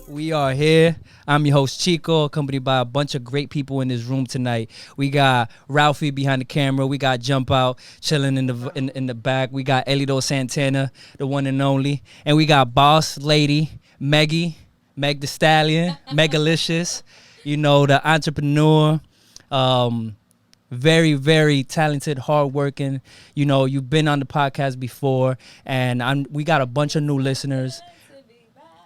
We are here. I'm your host Chico, accompanied by a bunch of great people in this room tonight. We got Ralphie behind the camera. We got Jump Out chilling in the back. We got Elido Santana, the one and only, and we got Boss Lady Megi, Meg the Stallion, Megalicious. You know, the entrepreneur. Very, very talented, hardworking. You know, you've been on the podcast before, and we got a bunch of new listeners.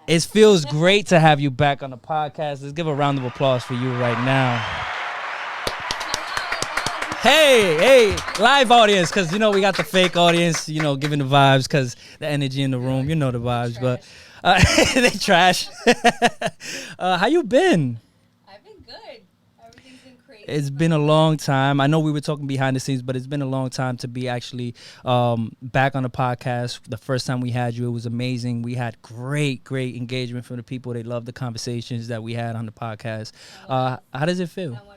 It feels great to have you back on the podcast. Let's give a round of applause for you right now. Hey, live audience, because, you know, we got the fake audience, you know, giving the vibes because the energy in the room, you know the vibes, but they trash. How you been? I've been good. Everything's been crazy. It's been a long time. I know we were talking behind the scenes, but it's been a long time to be actually back on the podcast. The first time we had you, it was amazing. We had great engagement from the people. They loved the conversations that we had on the podcast. How does it feel? And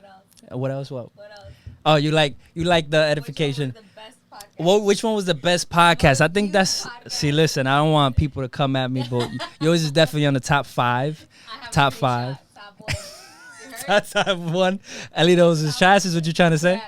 What else? What else? Oh, you like the edification. Which one was the best podcast? Which one was the best podcast? I think that's. See, listen, I don't want people to come at me, but yours is definitely on the top 5. Top 5. Top 1. You heard? Top 1. Elido's is trash, is what you're trying to say?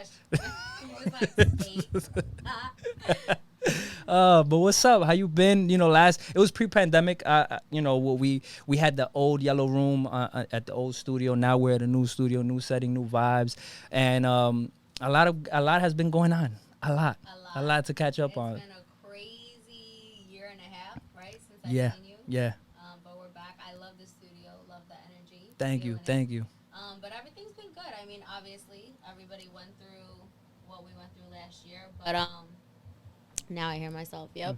But what's up? How you been? You know, it was pre-pandemic. You know, we had the old yellow room at the old studio. Now we're at a new studio, new setting, new vibes, and a lot has been going on. A lot to catch up on. It's been a crazy year and a half, right? Since I've seen you. Yeah. But we're back. I love the studio. Love the energy. Thank you. But everything's been good. I mean, obviously, everybody went through what we went through last year. But now I hear myself. Yep.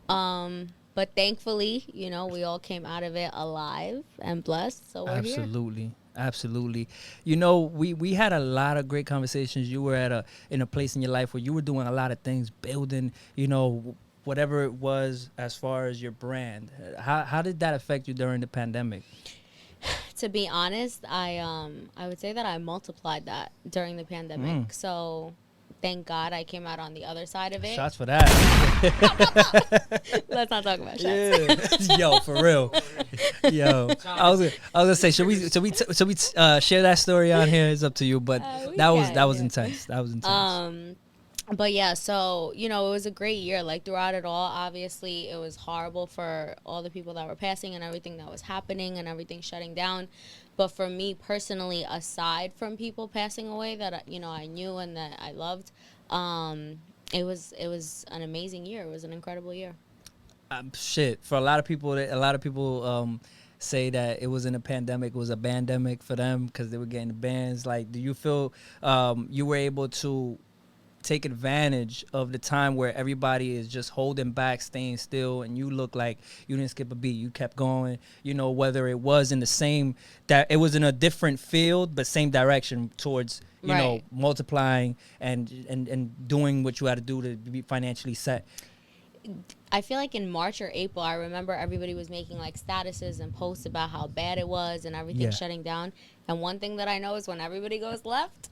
But thankfully, you know, we all came out of it alive and blessed. So we're here. Absolutely. You know, we had a lot of great conversations. You were in a place in your life where you were doing a lot of things, building, you know, whatever it was as far as your brand. How did that affect you during the pandemic? To be honest, I would say that I multiplied that during the pandemic. So thank God I came out on the other side of it. Shots for that. Let's not talk about shots. Yeah. Yo, for real. Yo, I was gonna say, should we share that story on here? It's up to you, but that was intense. That was intense. But yeah, so, you know, it was a great year. Like, throughout it all, obviously, it was horrible for all the people that were passing and everything that was happening and everything shutting down. But for me personally, aside from people passing away that, you know, I knew and that I loved, it was an amazing year. It was an incredible year. For a lot of people, say that it wasn't a pandemic, it was a bandemic for them because they were getting the bans. Like, do you feel you were able to take advantage of the time where everybody is just holding back, staying still, and you look like you didn't skip a beat, you kept going, you know, whether it was in the same, that it was in a different field but same direction towards, you know, multiplying and doing what you had to do to be financially set? I feel like in March or April, I remember everybody was making like statuses and posts about how bad it was and everything shutting down. And one thing that I know is when everybody goes left,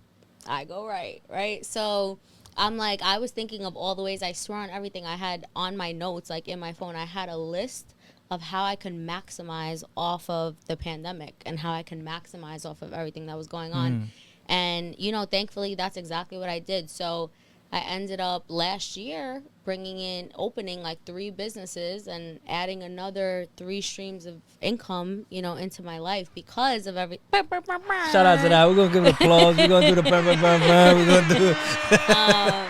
I go right? So I'm like, I was thinking of all the ways, I swear on everything I had on my notes, like in my phone, I had a list of how I could maximize off of the pandemic and how I can maximize off of everything that was going on. And, you know, thankfully, that's exactly what I did. So I ended up last year opening like 3 businesses and adding another 3 streams of income, you know, into my life because of every. Shout out to that. We're gonna give it applause. We're gonna do the burn. We're gonna do it.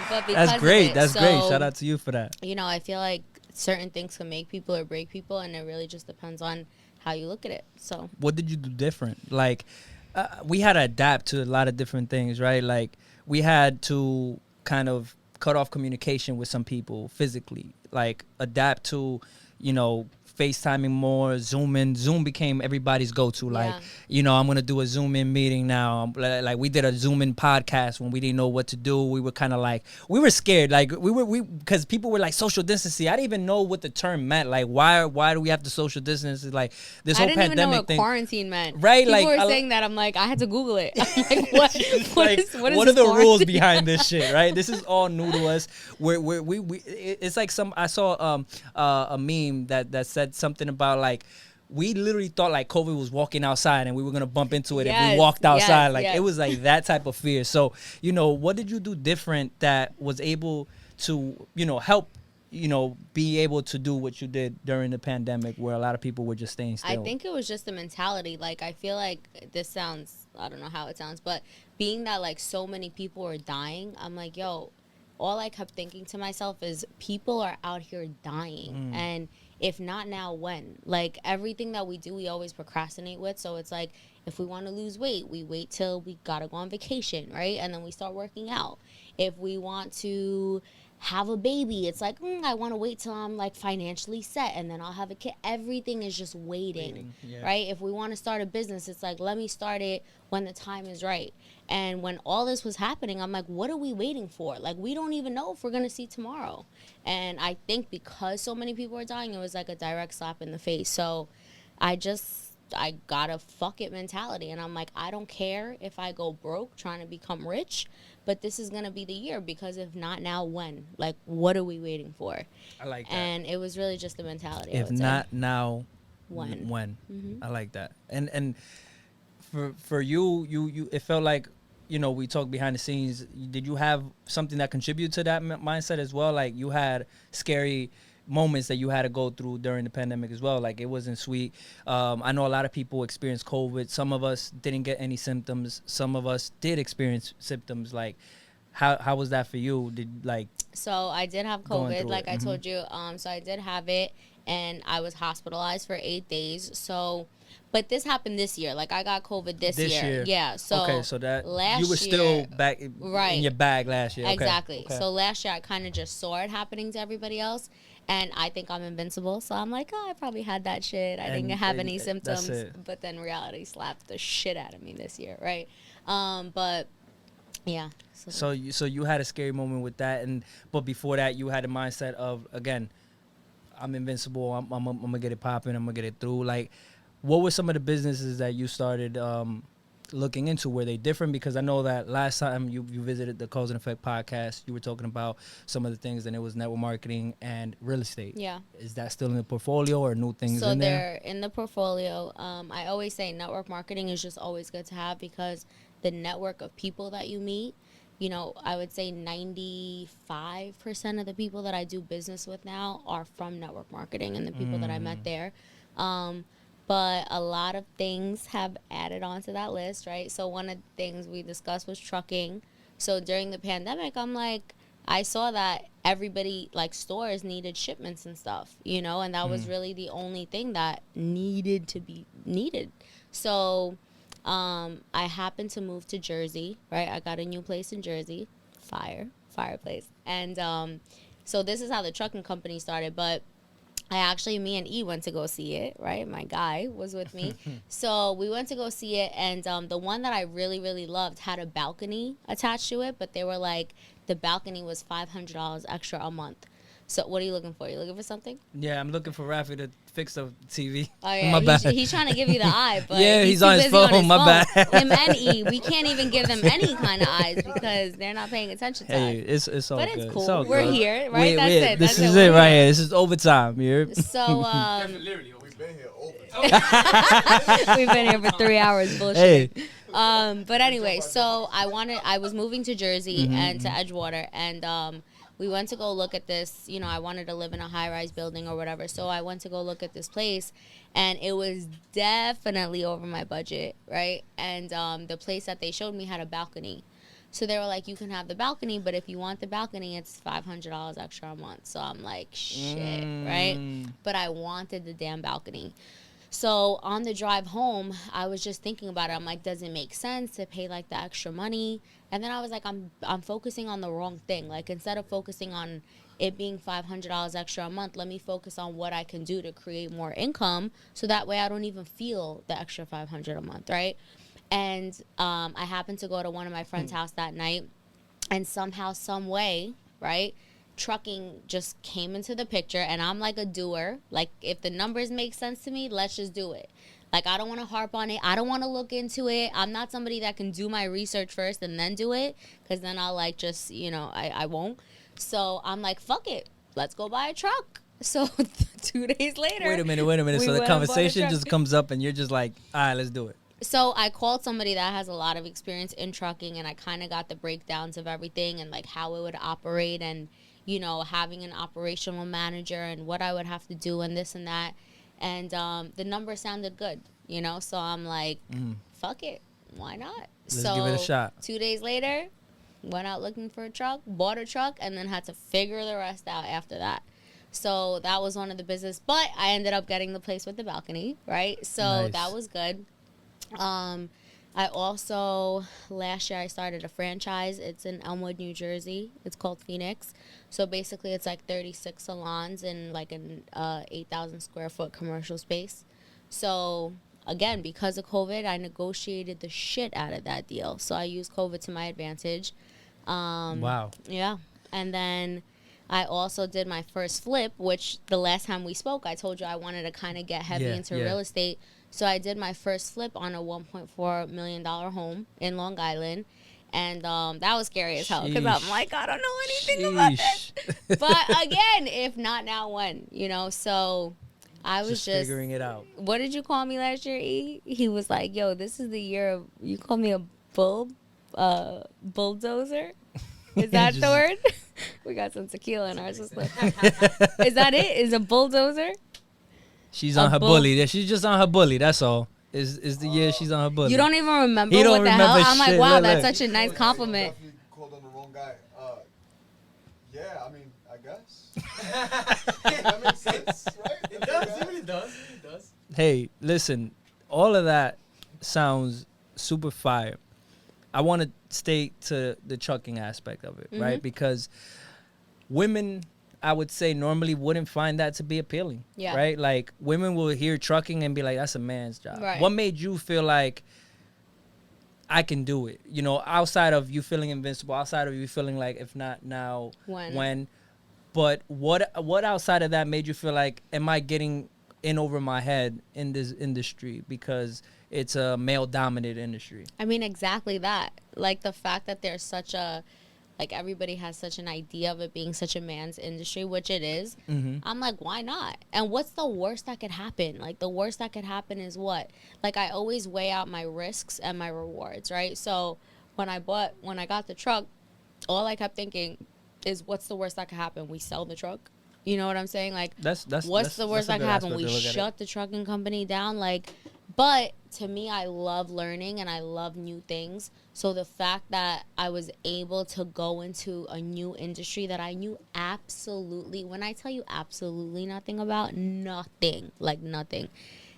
But that's great. That's so, great. Shout out to you for that. You know, I feel like certain things can make people or break people, and it really just depends on how you look at it. So, what did you do different? Like, we had to adapt to a lot of different things, right? Like, we had to kind of cut off communication with some people physically, like adapt to, you know, FaceTiming more, Zooming. Zoom became everybody's go-to. Like, you know, I'm going to do a Zoom-in meeting now. Like, we did a Zoom-in podcast when we didn't know what to do. We were kind of like, we were scared. Like, because people were like, social distancing. I didn't even know what the term meant. Like, why do we have to social distance? It's like, this whole pandemic thing. I didn't even know what quarantine meant. Right? People like, were saying that. I'm like, I had to Google it. I'm like, what are the rules behind this shit, right? This is all new to us. It's like I saw a meme that said something about like, we literally thought like COVID was walking outside and we were gonna bump into it if we Yes, walked outside. yes, Like yes. it was like that type of fear. So, you know, what did you do different that was able to, you know, help, you know, be able to do what you did during the pandemic where a lot of people were just staying still? I think it was just the mentality. Like, I feel like this sounds, I don't know how it sounds, but being that, like, so many people were dying, I'm like, yo, all I kept thinking to myself is people are out here dying. And if not now, when? Like, everything that we do, we always procrastinate with. So it's like, if we want to lose weight, we wait till we got to go on vacation, right? And then we start working out. If we want to have a baby, it's like, I want to wait till I'm like financially set and then I'll have a kid. Everything is just waiting. Right? If we want to start a business, it's like, let me start it when the time is right. And when all this was happening, I'm like, what are we waiting for? Like, we don't even know if we're going to see tomorrow. And I think because so many people are dying, it was like a direct slap in the face. So I got a fuck it mentality. And I'm like, I don't care if I go broke trying to become rich, but this is going to be the year, because if not now, when? Like, what are we waiting for? I like that. And it was really just the mentality. If not now, when? Mm-hmm. I like that. And for you, it felt like, you know, we talked behind the scenes. Did you have something that contributed to that mindset as well? Like, you had scary moments that you had to go through during the pandemic as well. Like, it wasn't sweet. I know a lot of people experienced COVID. Some of us didn't get any symptoms. Some of us did experience symptoms. Like, how was that for you? So I did have COVID, like I told you. So I did have it, and I was hospitalized for 8 days. So, but this happened this year. Like, I got COVID this year. Yeah. So okay, so that last you were still back in your bag last year. Exactly. Okay. So last year I kind of just saw it happening to everybody else, and I think I'm invincible. So I'm like, oh, I probably had that shit. I didn't have any symptoms. But then reality slapped the shit out of me this year, right? But yeah. So you had a scary moment with that, but before that you had a mindset of, again, I'm invincible. I'm gonna get it popping. I'm gonna get it through. Like, what were some of the businesses that you started looking into? Were they different? Because I know that last time you visited the Cause and Effect podcast, you were talking about some of the things, and it was network marketing and real estate. Yeah. Is that still in the portfolio or new things in there? So they're in the portfolio. I always say network marketing is just always good to have, because the network of people that you meet, you know, I would say 95% of the people that I do business with now are from network marketing and the people that I met there. But a lot of things have added on to that list, right? So one of the things we discussed was trucking. So during the pandemic, I'm like, I saw that everybody, like, stores needed shipments and stuff, you know, and that was really the only thing that needed to be needed. So I happened to move to Jersey, right? I got a new place in Jersey, fireplace. And so this is how the trucking company started, but me and E went to go see it, right? My guy was with me. So we went to go see it, and the one that I really, really loved had a balcony attached to it, but they were like, the balcony was $500 extra a month. So what are you looking for? You looking for something? Yeah, I'm looking for Rafi to fix the TV. Oh, yeah. My bad. He's trying to give you the eye, but yeah, he's too on his busy phone. on his My phone. bad. Him and E, we can't even give them any kind of eyes because they're not paying attention to us. It's all but good. it's cool. It's all We're good. here, right? That's it. This is it right here. This is overtime. You hear? So, literally, we've been here overtime. we've been here for 3 hours bullshit. Hey. But anyway, so I was moving to Jersey and to Edgewater, and we went to go look at this. You know, I wanted to live in a high-rise building or whatever, so I went to go look at this place, and it was definitely over my budget, right? And the place that they showed me had a balcony. So they were like, you can have the balcony, but if you want the balcony, it's $500 extra a month. So I'm like, shit, right? But I wanted the damn balcony. So on the drive home, I was just thinking about it. I'm like, does it make sense to pay like the extra money? And then I was like, I'm focusing on the wrong thing. Like, instead of focusing on it being $500 extra a month, let me focus on what I can do to create more income, so that way I don't even feel the extra $500 a month, right? And I happened to go to one of my friend's house that night, and somehow, some way, right, trucking just came into the picture, and I'm like a doer. Like, if the numbers make sense to me, let's just do it. Like, I don't want to harp on it. I don't want to look into it. I'm not somebody that can do my research first and then do it, because then I'll, like, just, you know, I won't. So I'm like, fuck it. Let's go buy a truck. So 2 days later. Wait a minute. we So the went and bought a conversation truck. just comes up and you're just like, all right, let's do it. So I called somebody that has a lot of experience in trucking, and I kind of got the breakdowns of everything and like how it would operate, and you know, having an operational manager and what I would have to do and this and that. And the number sounded good, you know, so I'm like, fuck it, why not? Let's so give it a shot. 2 days later, went out looking for a truck, bought a truck, and then had to figure the rest out after that. So that was one of the business, but I ended up getting the place with the balcony, right? So Nice. that was good. I also, last year I started a franchise. It's in Elmwood, New Jersey. It's called Phoenix. So basically it's like 36 salons in like an 8,000 square foot commercial space. So again, because of COVID, I negotiated the shit out of that deal. So I used COVID to my advantage. Wow. Yeah. And then I also did my first flip, which the last time we spoke, I told you I wanted to kind of get heavy into real estate. So I did my first flip on a $1.4 million home in Long Island. And that was scary as hell because I'm like, I don't know anything about this. But again, if not now, when? You know, so I was just figuring it out. What did you call me last year, E? He was like, yo, this is the year of, you call me a bulldozer? Is that the word? We got some tequila in our system. Is that it? Is a bulldozer? She's on her bully. She's just on her bully. That's all. Is the year she's on her bully. You don't even remember He don't what the hell? remember I'm like, shit. wow, Look, that's look. such a nice compliment. Definitely called on the wrong guy. Yeah, I mean, I guess. That makes sense, right? It does. It really does. It does. Hey, listen. All of that sounds super fire. I want to stay to the trucking aspect of it, right? Because women, I would say, normally wouldn't find that to be appealing, right? Like, women will hear trucking and be like, that's a man's job. Right. What made you feel like I can do it? You know, outside of you feeling invincible, outside of you feeling like, if not now, when? But what outside of that made you feel like, am I getting in over my head in this industry because it's a male-dominated industry? I mean, exactly that. Like, the fact that there's such a, like, everybody has such an idea of it being such a man's industry, which it is. I'm like, why not? And what's the worst that could happen? Like, the worst that could happen is what? Like, I always weigh out my risks and my rewards, right? So when I got the truck, all I kept thinking is, what's the worst that could happen? We sell the truck? You know what I'm saying? Like, what's the worst that could happen? We shut the trucking company down? Like, but to me, I love learning and I love new things. So the fact that I was able to go into a new industry that I knew absolutely, when I tell you absolutely nothing about, nothing, like nothing,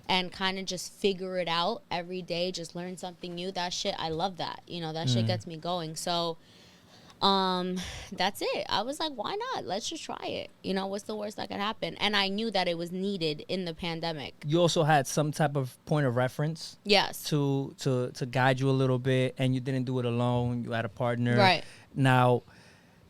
and kind of just figure it out every day, just learn something new, that shit, I love that. You know, that shit gets me going. So that's it. I was like, why not? Let's just try it. You know, what's the worst that could happen? And I knew that it was needed in the pandemic. You also had some type of point of reference, yes, to guide you a little bit, and you didn't do it alone. You had a partner, right? Now,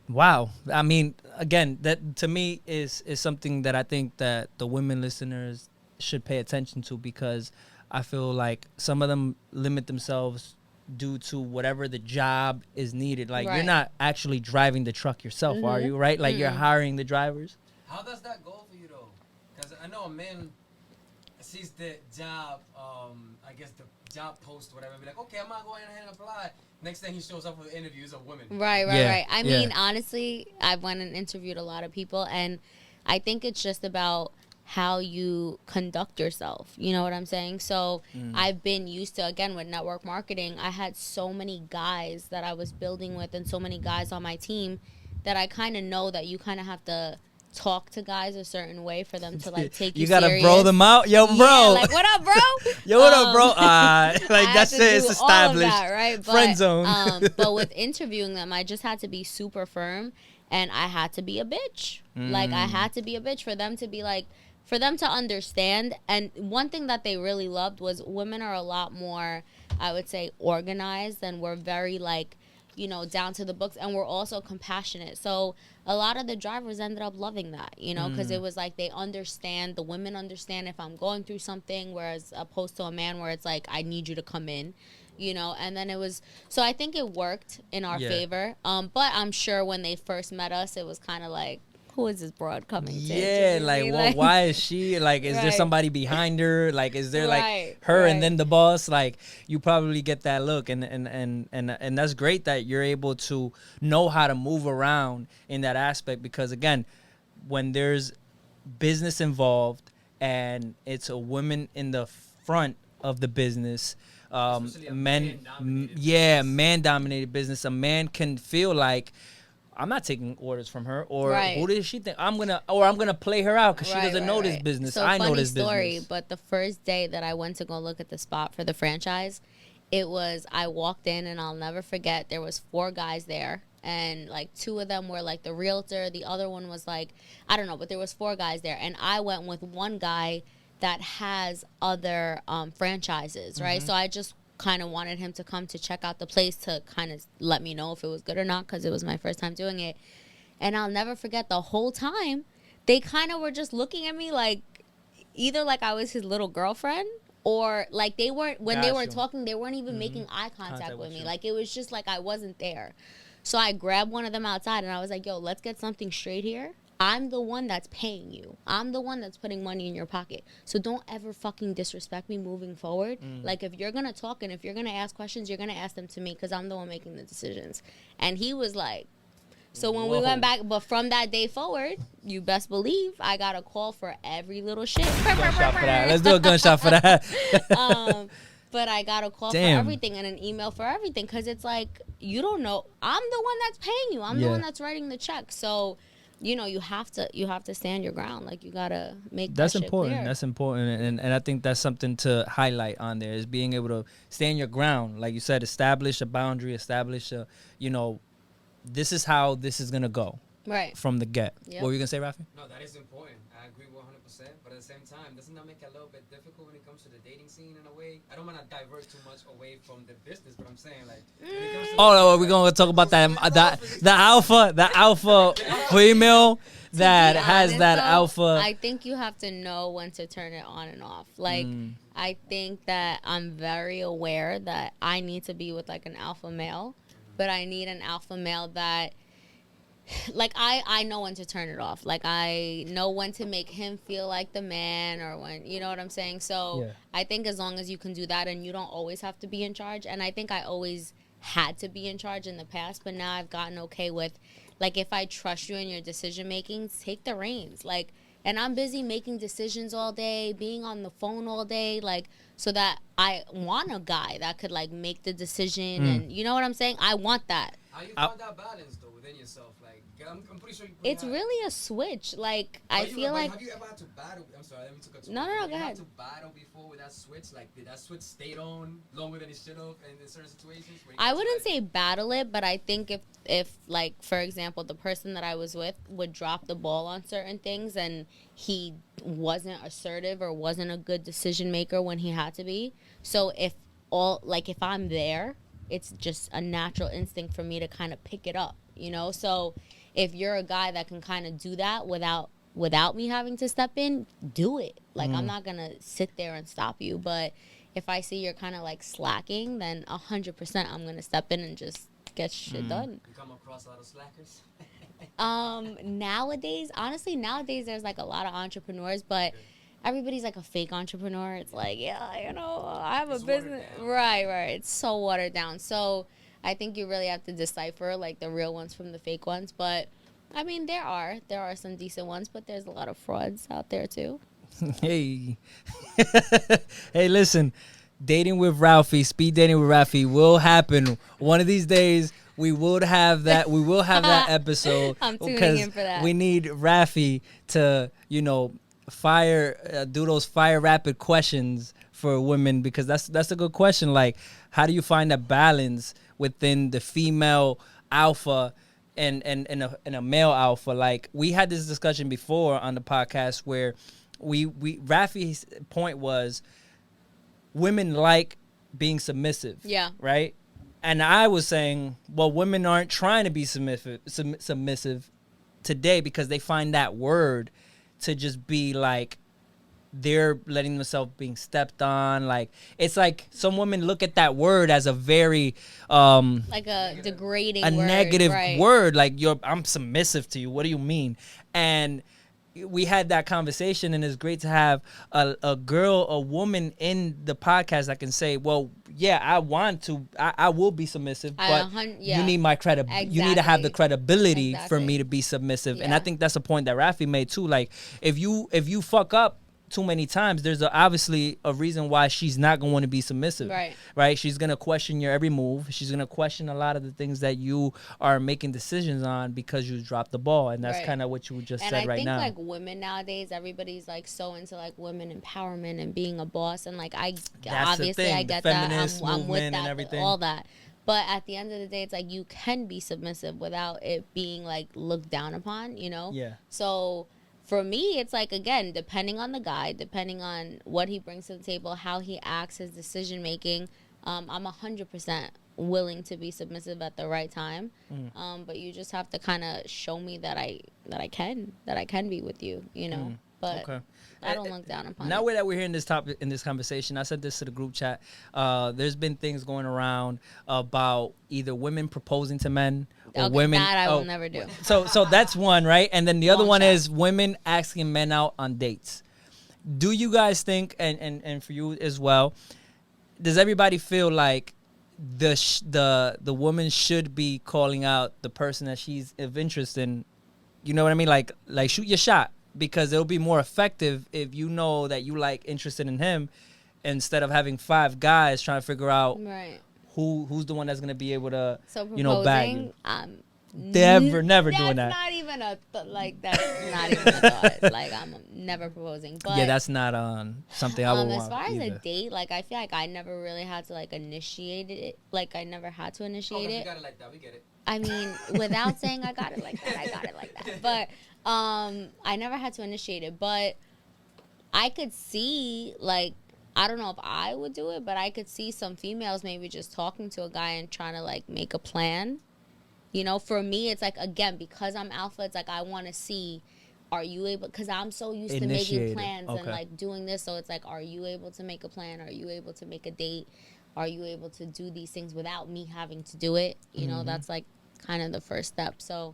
wow. I mean, again, that to me is something that I think that the women listeners should pay attention to, because I feel like some of them limit themselves due to whatever the job is needed. Like, you're not actually driving the truck yourself, are you? Right? Like, you're hiring the drivers. How does that go for you, though? Because I know a man sees the job, I guess the job post, whatever, and be like, okay, I'm going to go ahead and apply. Next thing he shows up with interviews of women. Right. I mean, honestly, I've went and interviewed a lot of people, and I think it's just about how you conduct yourself. You know what I'm saying? So I've been used to, again, with network marketing, I had so many guys that I was building with and so many guys on my team that I kind of know that you kind of have to talk to guys a certain way for them to, like, take you gotta serious. bro them out. Yo, bro. Yeah, like, what up, bro? Yo, what up, bro? Like, that's it. It's established. All of that, right? Friend zone. But with interviewing them, I just had to be super firm, and I had to be a bitch. Like, I had to be a bitch for them to be like, for them to understand. And one thing that they really loved was women are a lot more, I would say, organized, and we're very, like, you know, down to the books, and we're also compassionate. So a lot of the drivers ended up loving that, you know, because it was like they understand, the women understand if I'm going through something, whereas opposed to a man where it's like, I need you to come in, you know. And then it was, so I think it worked in our favor. But I'm sure when they first met us, it was kind of like, who is this broad coming to? Yeah, like, Me? well, why is she like? Is there Right. somebody behind her? Like, is there Right, like her and right. then the boss? Like, you probably get that look, and that's great that you're able to know how to move around in that aspect, because again, when there's business involved and it's a woman in the front of the business, Especially a man-dominated yeah, business. man dominated business, a man can feel like, I'm not taking orders from her, or Right. who does she think I'm gonna play her out because she doesn't know this business. So I know funny this story, business. but the first day that I went to go look at the spot for the franchise, I walked in and I'll never forget, there was 4 guys there, and like 2 of them were like the realtor, the other one was like, I don't know, but there was 4 guys there, and I went with one guy that has other franchises, right? So I just kind of wanted him to come to check out the place to kind of let me know if it was good or not, because it was my first time doing it. And I'll never forget, the whole time they kind of were just looking at me like either like I was his little girlfriend, or like they weren't, when they were Gotcha. talking, they weren't even making eye contact Contact with with me. you. Like it was just like I wasn't there. So I grabbed one of them outside and I was like, yo, let's get something straight here. I'm the one that's paying you. I'm the one that's putting money in your pocket. So don't ever fucking disrespect me moving forward. Like, if you're going to talk and if you're going to ask questions, you're going to ask them to me, because I'm the one making the decisions. And he was like, so when we Whoa. went back, but from that day forward, you best believe I got a call for every little shit. Gunshot for that. Let's do a gunshot for that. But I got a call Damn. for everything and an email for everything, because it's like, you don't know. I'm the one that's paying you. I'm the Yeah. one that's writing the check. So, you know, you have to stand your ground. Like, you gotta make That's that shit important. clear. That's important, and I think that's something to highlight on there, is being able to stand your ground. Like you said, establish a boundary, establish a, this is how this is gonna go Right. from the get. Yep. What were you gonna say, Rafi? No, that is important. I agree 100%. But at the same time, doesn't that make it a little bit difficult when it comes to the dating scene in a way? I don't want to divert too much away from the business, but I'm saying, like, when it comes to Oh no, we're gonna talk about that the alpha female that To be has honest, that though, alpha. I think you have to know when to turn it on and off. Like, I think that I'm very aware that I need to be with like an alpha male, but I need an alpha male that, like, I know when to turn it off. Like, I know when to make him feel like the man, or when, you know what I'm saying? So Yeah. I think as long as you can do that, and you don't always have to be in charge. And I think I always had to be in charge in the past, but now I've gotten okay with, like, if I trust you in your decision making, take the reins. Like, and I'm busy making decisions all day, being on the phone all day, like, so that I want a guy that could like make the decision, and you know what I'm saying? I want that. how you find that balance, though, within yourself? Like, I'm pretty sure you It's really a switch. Like, I feel like, Have you ever had to battle? I'm sorry, let me take a No, no, Have go you ahead. had to battle before with that switch? Like, did that switch stay on longer than it should have in certain situations? Where you I had to, wouldn't like- say battle it, but I think if like, for example, the person that I was with would drop the ball on certain things and he wasn't assertive or wasn't a good decision maker when he had to be. So if I'm there, it's just a natural instinct for me to kind of pick it up, you know? So if you're a guy that can kind of do that without me having to step in, do it. Like, I'm not going to sit there and stop you, but if I see you're kind of like slacking, then 100% I'm going to step in and just get shit done. You come across a lot of slackers? Nowadays, honestly, there's like a lot of entrepreneurs, but everybody's like a fake entrepreneur. It's like, yeah, you know, I have It's a watered business. down. Right. It's so watered down. So I think you really have to decipher like the real ones from the fake ones. But I mean, there are some decent ones, but there's a lot of frauds out there too. Hey, hey, listen, dating with Ralphie, speed dating with Ralphie will happen one of these days. We will have that. We will have that episode. I'm tuning because in for that. we need Ralphie to, do those fire rapid questions for women, because that's a good question. Like, how do you find a balance within the female alpha and a male alpha? Like, we had this discussion before on the podcast where Rafi's point was women like being submissive. Yeah. Right? And I was saying, well, women aren't trying to be submissive today because they find that word to just be like they're letting themselves being stepped on. Like, it's like some women look at that word as a very like a degrading a word, negative right. word. Like, I'm submissive to you. What do you mean? And we had that conversation, and it's great to have a woman in the podcast that can say, well, yeah, I will be submissive, but you need my credibility. You need to have the credibility for me to be submissive. And I think that's a point that Rafi made too. Like, if you fuck up too many times, there's obviously a reason why she's not going to want to be submissive. Right? She's going to question your every move. She's going to question a lot of the things that you are making decisions on because you dropped the ball. And that's kind of what you just said right now. And I think, like, women nowadays, everybody's, like, so into, like, women empowerment and being a boss. And, like, I get that. I'm with that, and everything. All that. But at the end of the day, it's like you can be submissive without it being, like, looked down upon, you know? Yeah. So for me, it's like, again, depending on the guy, depending on what he brings to the table, how he acts, his decision making, I'm 100% willing to be submissive at the right time. But you just have to kind of show me that I can be with you, you know. But I don't look down upon now that we're here in this topic, in this conversation, I said this to the group chat. There's been things going around about either women proposing to men or women. That I will never do. So that's one, right? And then the other one is women asking men out on dates. Do you guys think, and for you as well, does everybody feel like the woman should be calling out the person that she's of interest in? You know what I mean? Like shoot your shot. Because it'll be more effective if you know that you like interested in him, instead of having 5 guys trying to figure out who's the one that's gonna be able to bag you. Never doing that. That's not even a thought. Like, I'm never proposing. But that's not something I would want. As far as either. a date, like, I feel like I never really had to, like, initiate it. Like, I never had to initiate it. You got it like that. We get it. I mean, without saying I got it like that, I got it like that. But I never had to initiate it. But I could see, like, I don't know if I would do it, but I could see some females maybe just talking to a guy and trying to, like, make a plan. You know, for me, it's like, again, because I'm alpha, it's like I want to see, are you able, because I'm so used to making plans and, like, doing this. So it's like, are you able to make a plan? Are you able to make a date? Are you able to do these things without me having to do it? You know, that's, like, kind of the first step. So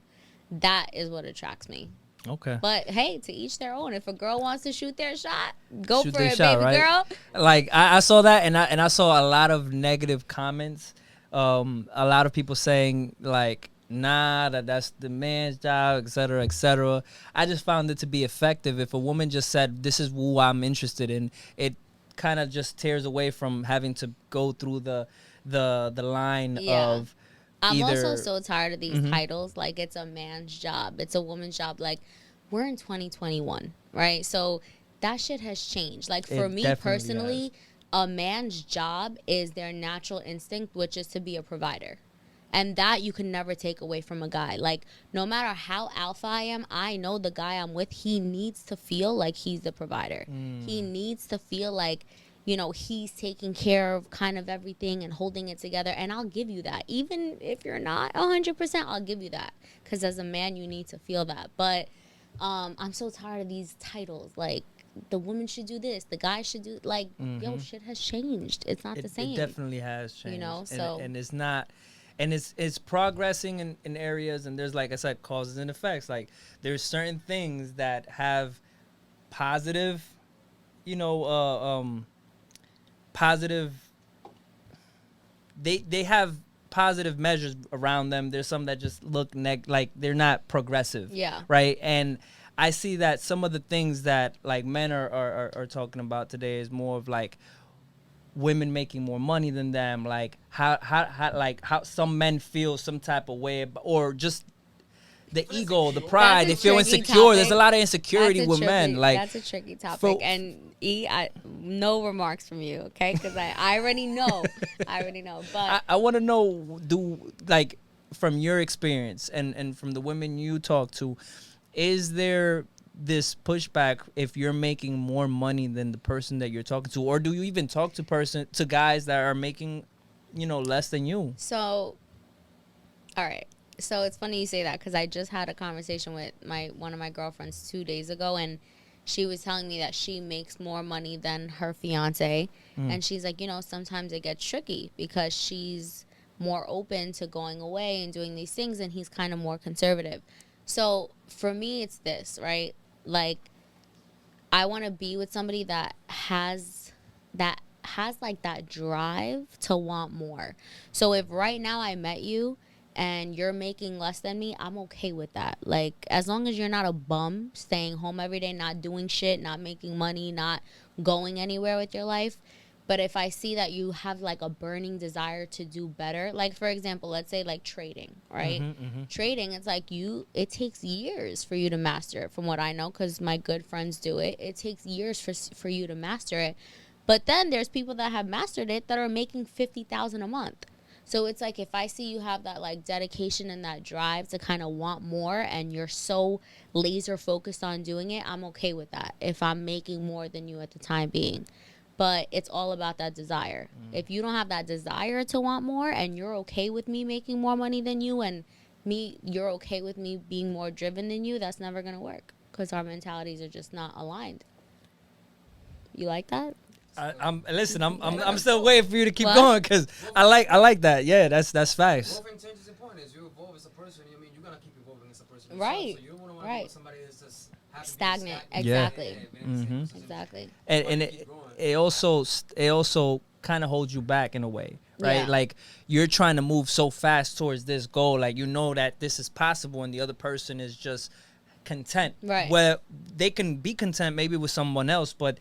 that is what attracts me. Okay. But hey, to each their own. If a girl wants to shoot their shot, go for it, baby girl. Like, I saw that, and I saw a lot of negative comments. A lot of people saying, like, nah, that's the man's job, et cetera, et cetera. I just found it to be effective. If a woman just said, this is who I'm interested in, it kind of just tears away from having to go through the line of I'm also so tired of these titles. Like, it's a man's job. It's a woman's job. Like, we're in 2021, right? So that shit has changed. Like, for me personally, a man's job is their natural instinct, which is to be a provider. And that you can never take away from a guy. Like, no matter how alpha I am, I know the guy I'm with, he needs to feel like he's the provider. He needs to feel like, you know, he's taking care of kind of everything and holding it together. And I'll give you that. Even if you're not 100%, I'll give you that. Because as a man, you need to feel that. But I'm so tired of these titles. Like, the woman should do this. The guy should do, like, yo, shit has changed. It's not the same. It definitely has changed. You know, so. And it's not. And it's progressing in areas, and there's, like I said, causes and effects. Like, there's certain things that have positive, positive. They have positive measures around them. There's some that just look like they're not progressive. Yeah. Right. And I see that some of the things that, like, men are talking about today is more of, like, women making more money than them, like how some men feel some type of way, or just the ego, the pride, they feel insecure. Topic. There's a lot of insecurity with men. Like, that's a tricky topic. And no remarks from you, okay? Because I already know. But I want to know, like, from your experience and from the women you talk to, is there this pushback if you're making more money than the person that you're talking to, or do you even talk to guys that are making, less than you? So, all right. So it's funny you say that, because I just had a conversation with one of my girlfriends 2 days ago, and she was telling me that she makes more money than her fiance. And she's like, you know, sometimes it gets tricky because she's more open to going away and doing these things, and he's kind of more conservative. So for me, it's this, right? Like, I want to be with somebody that has like that drive to want more. So if right now I met you and you're making less than me, I'm okay with that. Like, as long as you're not a bum staying home every day, not doing shit, not making money, not going anywhere with your life. But if I see that you have like a burning desire to do better, like for example, let's say like trading, right? Trading, it's like it takes years for you to master it, from what I know, because my good friends do it. It takes years for you to master it. But then there's people that have mastered it that are making $50,000 a month. So it's like, if I see you have that like dedication and that drive to kind of want more, and you're so laser focused on doing it, I'm okay with that if I'm making more than you at the time being. But it's all about that desire. If you don't have that desire to want more, and you're okay with me making more money than you, and you're okay with me being more driven than you, that's never going to work, because our mentalities are just not aligned. You like that? I'm still waiting for you to keep What? going, because I like that. Yeah, that's facts. Evolving changes the point. As you evolve as a person, I mean, you're gonna keep evolving as a person. yourself, Right. So you don't want to be with somebody that's just happy to be Stagnant. Yeah. Exactly. Exactly. And it also kind of holds you back in a way, right? Yeah. Like, you're trying to move so fast towards this goal, like, you know that this is possible, and the other person is just content. Right. Where they can be content maybe with someone else, but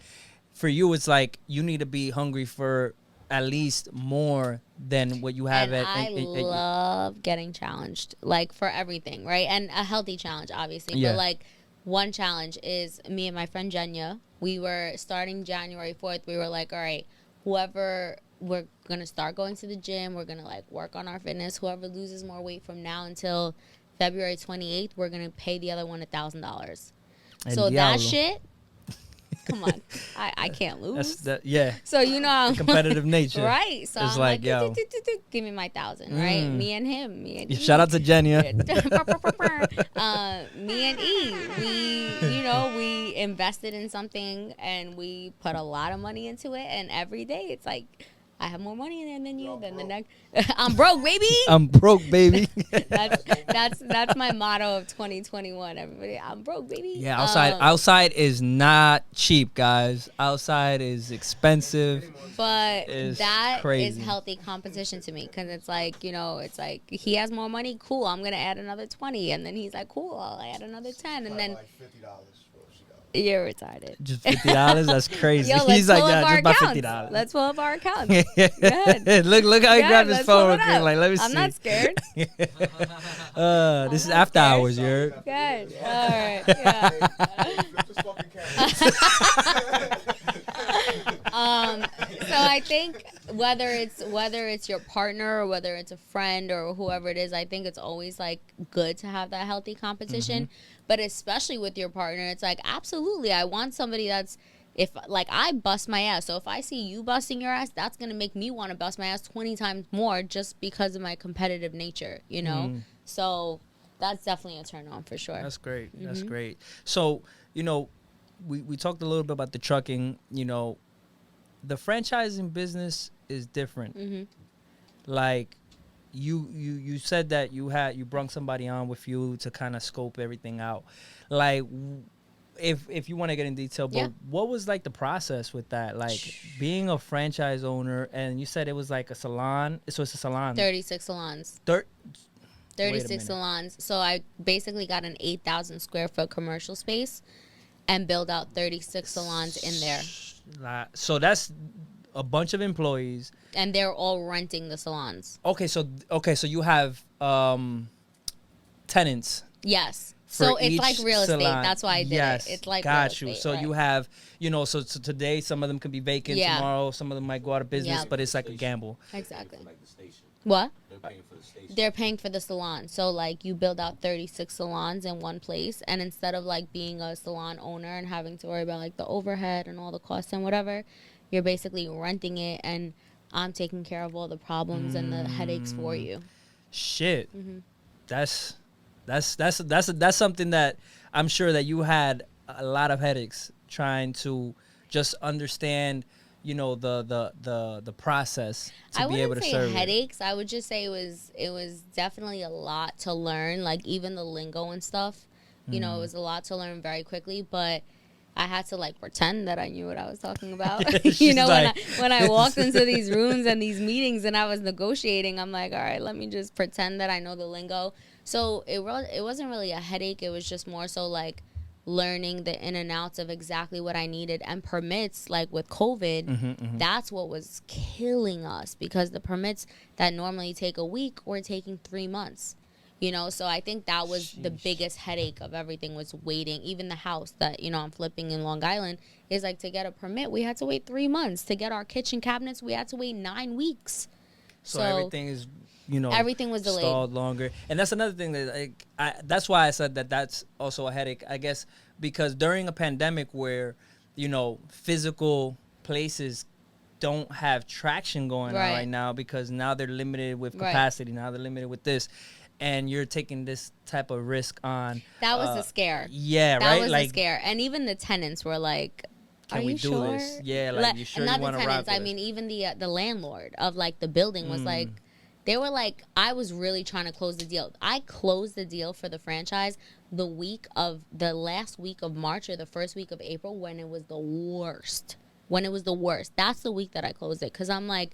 for you, it's like you need to be hungry for at least more than what you have. And I love getting challenged, like, for everything, right? And a healthy challenge, obviously. Yeah. But, like, one challenge is me and my friend Jenya. We were starting January 4th. We were like, all right, whoever, we're going to start going to the gym. We're going to, like, work on our fitness. Whoever loses more weight from now until February 28th, we're going to pay the other one $1,000. So that shit, come on, I can't lose. Yeah. So you know, competitive nature, right? So it's I'm like, yo, give me my 1,000, right? Me and him, me and E. Shout out to Jenya. Me and E, we invested in something, and we put a lot of money into it, and every day it's like, I have more money than you. Than the next, I'm broke, baby. I'm broke, baby. that's my motto of 2021. Everybody, I'm broke, baby. Yeah, outside is not cheap, guys. Outside is expensive. But It's that crazy. is healthy competition to me, because it's like, it's like, he has more money, cool, I'm gonna add another 20, and then he's like, cool, I'll add another 10, and then like $50 for she got. you're retarded. Just $50. That's crazy. Yo, let's He's like, pull up yeah, our just about accounts. $50. Let's pull up our accounts. Go ahead. Look how he Yeah, grabbed his let's pull phone. it up. Like, let me see. I'm not scared. This is after hours, you're. Good. All right. Yeah. Flip this fucking camera. So I think whether it's your partner or whether it's a friend or whoever it is, I think it's always like good to have that healthy competition. But especially with your partner, it's like, absolutely, I want somebody that's, if like I bust my ass, so if I see you busting your ass, that's gonna make me want to bust my ass 20 times more, just because of my competitive nature, So that's definitely a turn on for sure. That's great. That's great. So, we talked a little bit about the trucking. The franchising business is different. Like, you said that you brought somebody on with you to kind of scope everything out. Like, if you want to get in detail, but what was like the process with that? Like, being a franchise owner, and you said it was like a salon. So it's a salon. 36 salons. 36 salons. So I basically got an 8,000 square foot commercial space and build out 36 salons in there. So that's a bunch of employees, and they're all renting the salons. Okay, so you have tenants. Yes. So it's like real estate. Salon. That's why I did it. It's like real estate, So right. you have, so today some of them could be vacant. Yeah. Tomorrow some of them might go out of business, Yeah. but it's like a gamble. Exactly. Like the station. What? They're paying for the station. They're paying for the salon. So, like, you build out 36 salons in one place, and instead of, like, being a salon owner and having to worry about, like, the overhead and all the costs and whatever, you're basically renting it, and I'm taking care of all the problems and the headaches for you. Shit. That's something that I'm sure that you had a lot of headaches trying to just understand, the process to I be able to wouldn't say serve it. headaches. I would just say it was definitely a lot to learn. Like even the lingo and stuff, it was a lot to learn very quickly. But I had to like pretend that I knew what I was talking about. She's like- when I walked into these rooms and these meetings and I was negotiating, I'm like, all right, let me just pretend that I know the lingo. So it wasn't really a headache. It was just more so like learning the in and outs of exactly what I needed, and permits, like with COVID, that's what was killing us, because the permits that normally take a week were taking 3 months. So I think that was the biggest headache of everything, was waiting. Even the house that, I'm flipping in Long Island is like, to get a permit, we had to wait 3 months. To get our kitchen cabinets, we had to wait 9 weeks. So everything is, everything was delayed. stalled longer. And that's another thing that that's why I said that that's also a headache, I guess, because during a pandemic where, physical places don't have traction going on right now, because now they're limited with capacity. Now they're limited with this. And you're taking this type of risk on. That was the scare. Yeah, that right? was like, the scare. And even the tenants were like, can we do sure? this? Yeah, like, you sure you want to rock with Not the tenants. I us? mean, even the landlord of like the building was like, they were like, I was really trying to close the deal. I closed the deal for the franchise the last week of March or the first week of April, when it was the worst. That's the week that I closed it, because I'm like,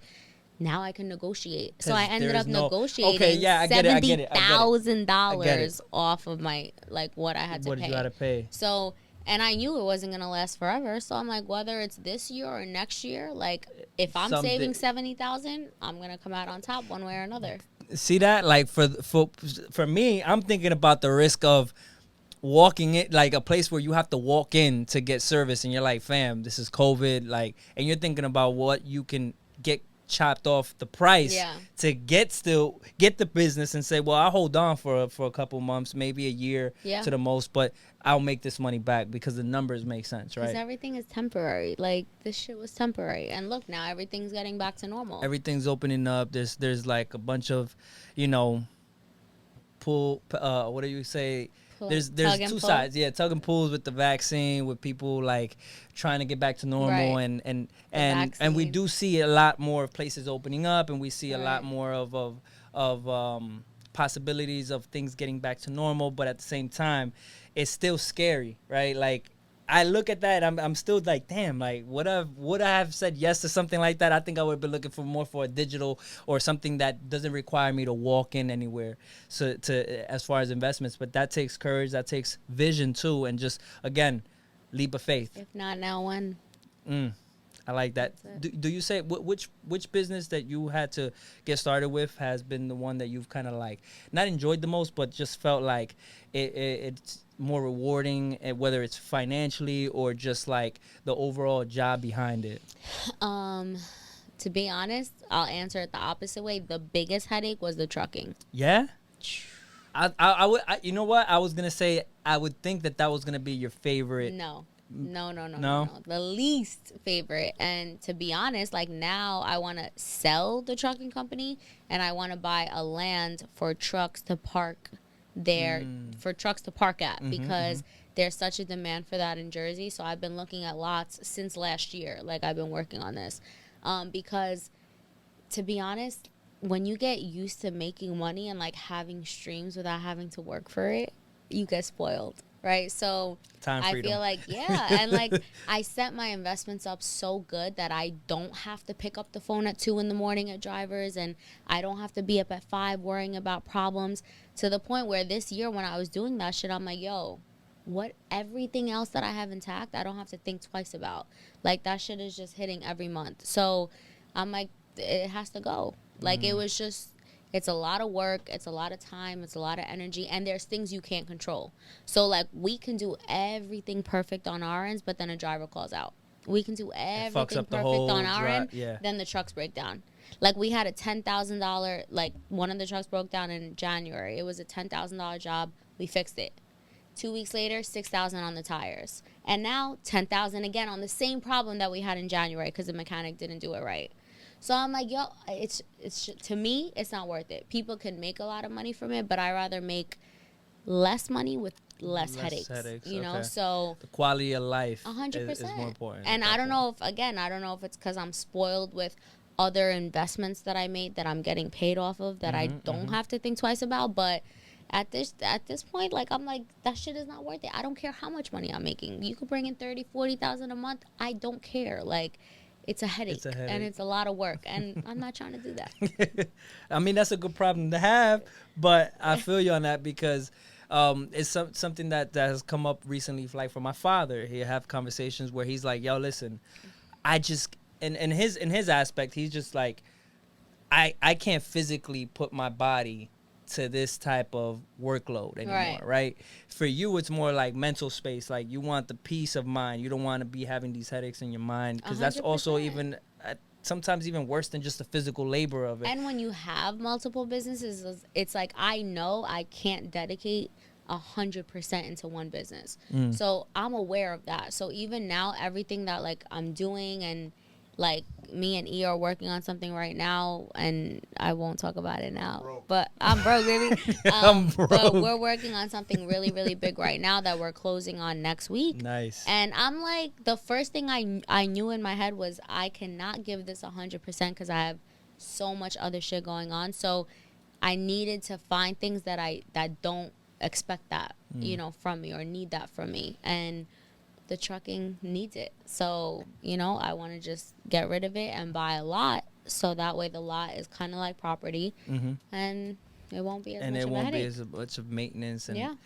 now I can negotiate. So I ended up negotiating $70,000 off of my, like, what I had to pay. What did you have to pay? So, and I knew it wasn't going to last forever. So I'm like, whether it's this year or next year, like, if I'm saving $70,000, I'm going to come out on top one way or another. See that? Like, for me, I'm thinking about the risk of walking it, like a place where you have to walk in to get service, and you're like, fam, this is COVID, like, and you're thinking about what you can get chopped off the price to get the business, and say, well, I'll hold on for a couple months, maybe a year to the most, but I'll make this money back because the numbers make sense, right? Because everything is temporary. Like, this shit was temporary, and look, now everything's getting back to normal. Everything's opening up. There's like a bunch of, what do you say? There's two sides. Yeah, tug and pulls with the vaccine, with people like trying to get back to normal, and we do see a lot more places opening up, and we see a lot more of possibilities of things getting back to normal. But at the same time, it's still scary, right? Like, I look at that, I'm still like, damn, like, would I have said yes to something like that? I think I would have been looking for a digital or something that doesn't require me to walk in anywhere. So as far as investments, but that takes courage, that takes vision too, and just, again, leap of faith. If not now, when? I like that. Do you say which business that you had to get started with has been the one that you've kind of like not enjoyed the most, but just felt like it's more rewarding, whether it's financially or just like the overall job behind it? To be honest, I'll answer it the opposite way. The biggest headache was the trucking. Yeah? I would, you know what? I was going to say, I would think that was going to be your favorite. No. The least favorite. And to be honest, like, now I want to sell the trucking company, and I want to buy a land for trucks to park there, at, because there's such a demand for that in Jersey. So I've been looking at lots since last year. Like, I've been working on this, because to be honest, when you get used to making money and like having streams without having to work for it, you get spoiled. Right. So I feel like, and like, I set my investments up so good that I don't have to pick up the phone at 2 a.m. at drivers, and I don't have to be up at 5 worrying about problems, to the point where this year when I was doing that shit, I'm like, yo, what, everything else that I have intact, I don't have to think twice about. Like, that shit is just hitting every month. So I'm like, it has to go. Like, it was just, it's a lot of work, it's a lot of time, it's a lot of energy, and there's things you can't control. So, like, we can do everything perfect on our ends, but then a driver calls out. We can do everything perfect on our end, then the trucks break down. Like, we had a $10,000, like, one of the trucks broke down in January. It was a $10,000 job. We fixed it. 2 weeks later, $6,000 on the tires. And now, $10,000 again on the same problem that we had in January because the mechanic didn't do it right. So I'm like, yo, it's to me, it's not worth it. People can make a lot of money from it, but I rather make less money with less headaches. You know, so the quality of life 100% is more important. And I don't know if it's because I'm spoiled with other investments that I made that I'm getting paid off of that I don't have to think twice about, but at this point, like, I'm like, that shit is not worth it. I don't care how much money I'm making. You could bring in 30,000-40,000 a month. I don't care. Like, it's a headache. And it's a lot of work, and I'm not trying to do that. I mean, that's a good problem to have, but I feel you on that because it's something that has come up recently, like for my father. He have conversations where he's like, yo, listen, I just, in his aspect, he's just like, I can't physically put my body to this type of workload anymore, right? For you, it's more like mental space. Like, you want the peace of mind. You don't want to be having these headaches in your mind, because that's also even sometimes even worse than just the physical labor of it. And when you have multiple businesses, it's like, I know I can't dedicate 100% into one business. So I'm aware of that. So even now, everything that, like, I'm doing, and like, me and E are working on something right now, and I won't talk about it now, but I'm broke, baby. I'm broke. But we're working on something really, really big right now that we're closing on next week. Nice. And I'm like, the first thing I knew in my head was, I cannot give this 100% because I have so much other shit going on. So I needed to find things that don't expect that, you know, from me, or need that from me. And the trucking needs it. So, you know, I want to just get rid of it and buy a lot, so that way the lot is kind of like property, and it won't be as much of a headache. And it won't be as much of maintenance. And yeah.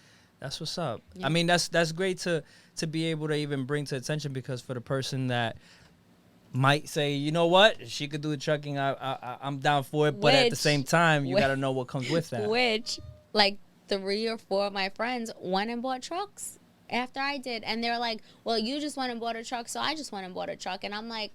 That's what's up. Yeah. I mean, that's great to be able to even bring to attention, because for the person that might say, you know what, she could do the trucking, I'm down for it, but at the same time, you got to know what comes with that. Which, like, 3 or 4 of my friends went and bought trucks after I did, and they're like, well, you just went and bought a truck, so I just went and bought a truck. And I'm like,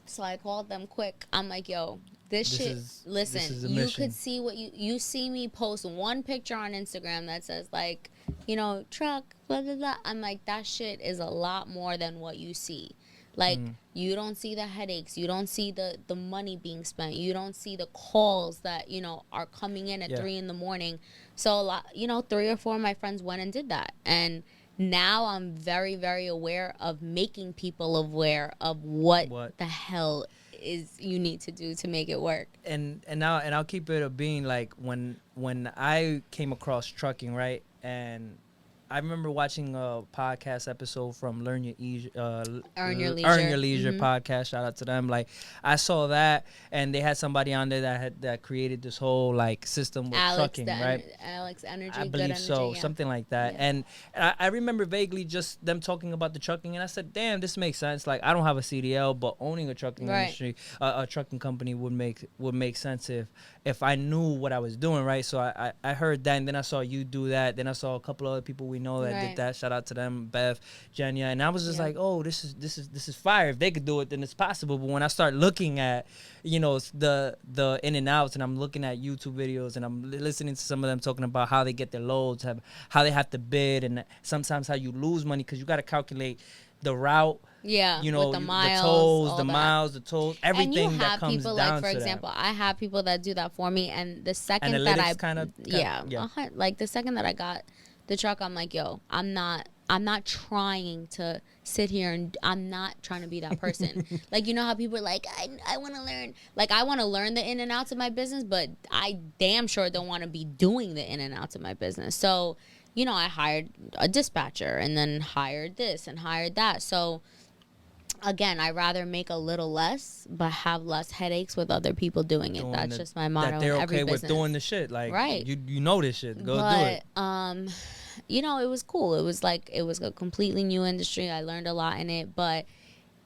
so I called them quick. I'm like, yo, this shit, listen, you could see what you see me post one picture on Instagram that says, like, you know, truck, blah, blah, blah. I'm like, that shit is a lot more than what you see. Like, you don't see the headaches. You don't see the money being spent. You don't see the calls that, you know, are coming in at 3 in the morning. So, a lot, you know, 3 or 4 of my friends went and did that. And now I'm very, very aware of making people aware of what the hell is you need to do to make it work. And I'll keep it a being, like, when I came across trucking, right? And I remember watching a podcast episode from Earn Your Leisure podcast. Shout out to them. Like, I saw that, and they had somebody on there that created this whole, like, system with trucking, right? Alex Energy, I believe so, something like that. Yeah. And I remember vaguely just them talking about the trucking, and I said, damn, this makes sense. Like, I don't have a CDL, but owning a trucking industry, a trucking company would make sense if I knew what I was doing, right? So I heard that, and then I saw you do that. Then I saw a couple other people we know that did that. Shout out to them, Bev, Jenya, and I was just like, oh, this is fire. If they could do it, then it's possible. But when I start looking at, you know, the in and outs, and I'm looking at YouTube videos, and I'm listening to some of them talking about how they get their loads, how they have to bid, and sometimes how you lose money because you got to calculate the route. Yeah, you know, with the miles, the tolls, the that. miles, the tolls, everything and you have that comes people, down like, for to example, I have people that do that for me, and the second analytics that like the second that I got the truck, I'm like, yo, I'm not trying to sit here, and I'm not trying to be that person. Like, you know how people are like, I want to learn. Like, I want to learn the in and outs of my business, but I damn sure don't want to be doing the in and outs of my business. So, you know, I hired a dispatcher, and then hired this and hired that. So, again, I rather make a little less, but have less headaches with other people doing it. That's just my motto. That they're in every okay business. with doing the shit. Like, you know this shit. Go do it. You know, it was cool. It was a completely new industry. I learned a lot in it. But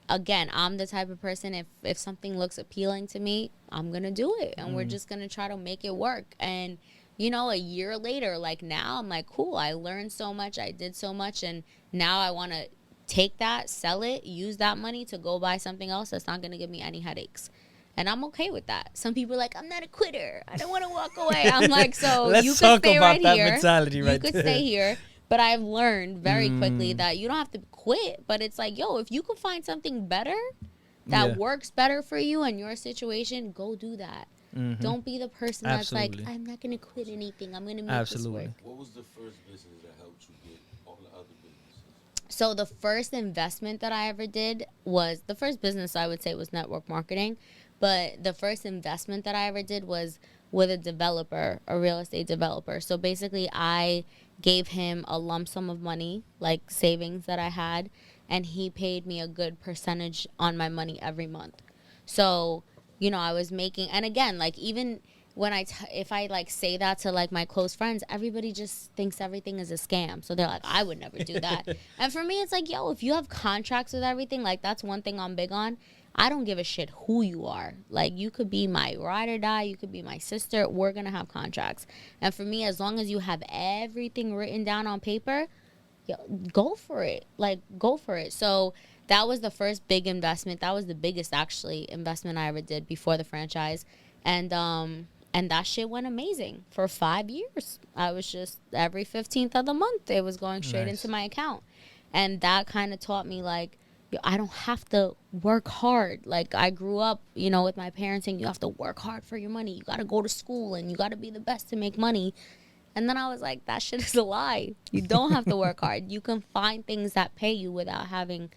again, I'm the type of person, if something looks appealing to me, I'm gonna do it, and we're just gonna try to make it work. And you know, a year later, like, now I'm like, cool. I learned so much. I did so much, and now I want to take that, sell it, use that money to go buy something else that's not going to give me any headaches. And I'm okay with that. Some people are like, I'm not a quitter. I don't want to walk away. I'm like, so Let's you could talk stay about right that here. mentality right you could there. stay here. But I've learned very quickly that you don't have to quit. But it's like, yo, if you could find something better that works better for you and your situation, go do that. Don't be the person that's like, I'm not going to quit anything. I'm going to make this work. What was the first business that helped you So the first investment that I ever did was the first business I would say was network marketing, but the first investment that I ever did was with a developer, a real estate developer. So basically I gave him a lump sum of money, like savings that I had, and he paid me a good percentage on my money every month. So, I was making, and again, like even when if I like say that to like my close friends, everybody just thinks everything is a scam. So they're like, I would never do that. And for me, it's like, yo, if you have contracts with everything, like that's one thing I'm big on. I don't give a shit who you are. Like you could be my ride or die, you could be my sister. We're gonna have contracts. And for me, as long as you have everything written down on paper, yo, go for it. Like go for it. So that was the first big investment. That was the biggest actually investment I ever did before the franchise. And that shit went amazing for 5 years. I was just every 15th of the month, it was going straight into my account. And that kind of taught me like, yo, I don't have to work hard. Like I grew up, with my parents saying you have to work hard for your money. You got to go to school and you got to be the best to make money. And then I was like, that shit is a lie. You don't have to work hard. You can find things that pay you without having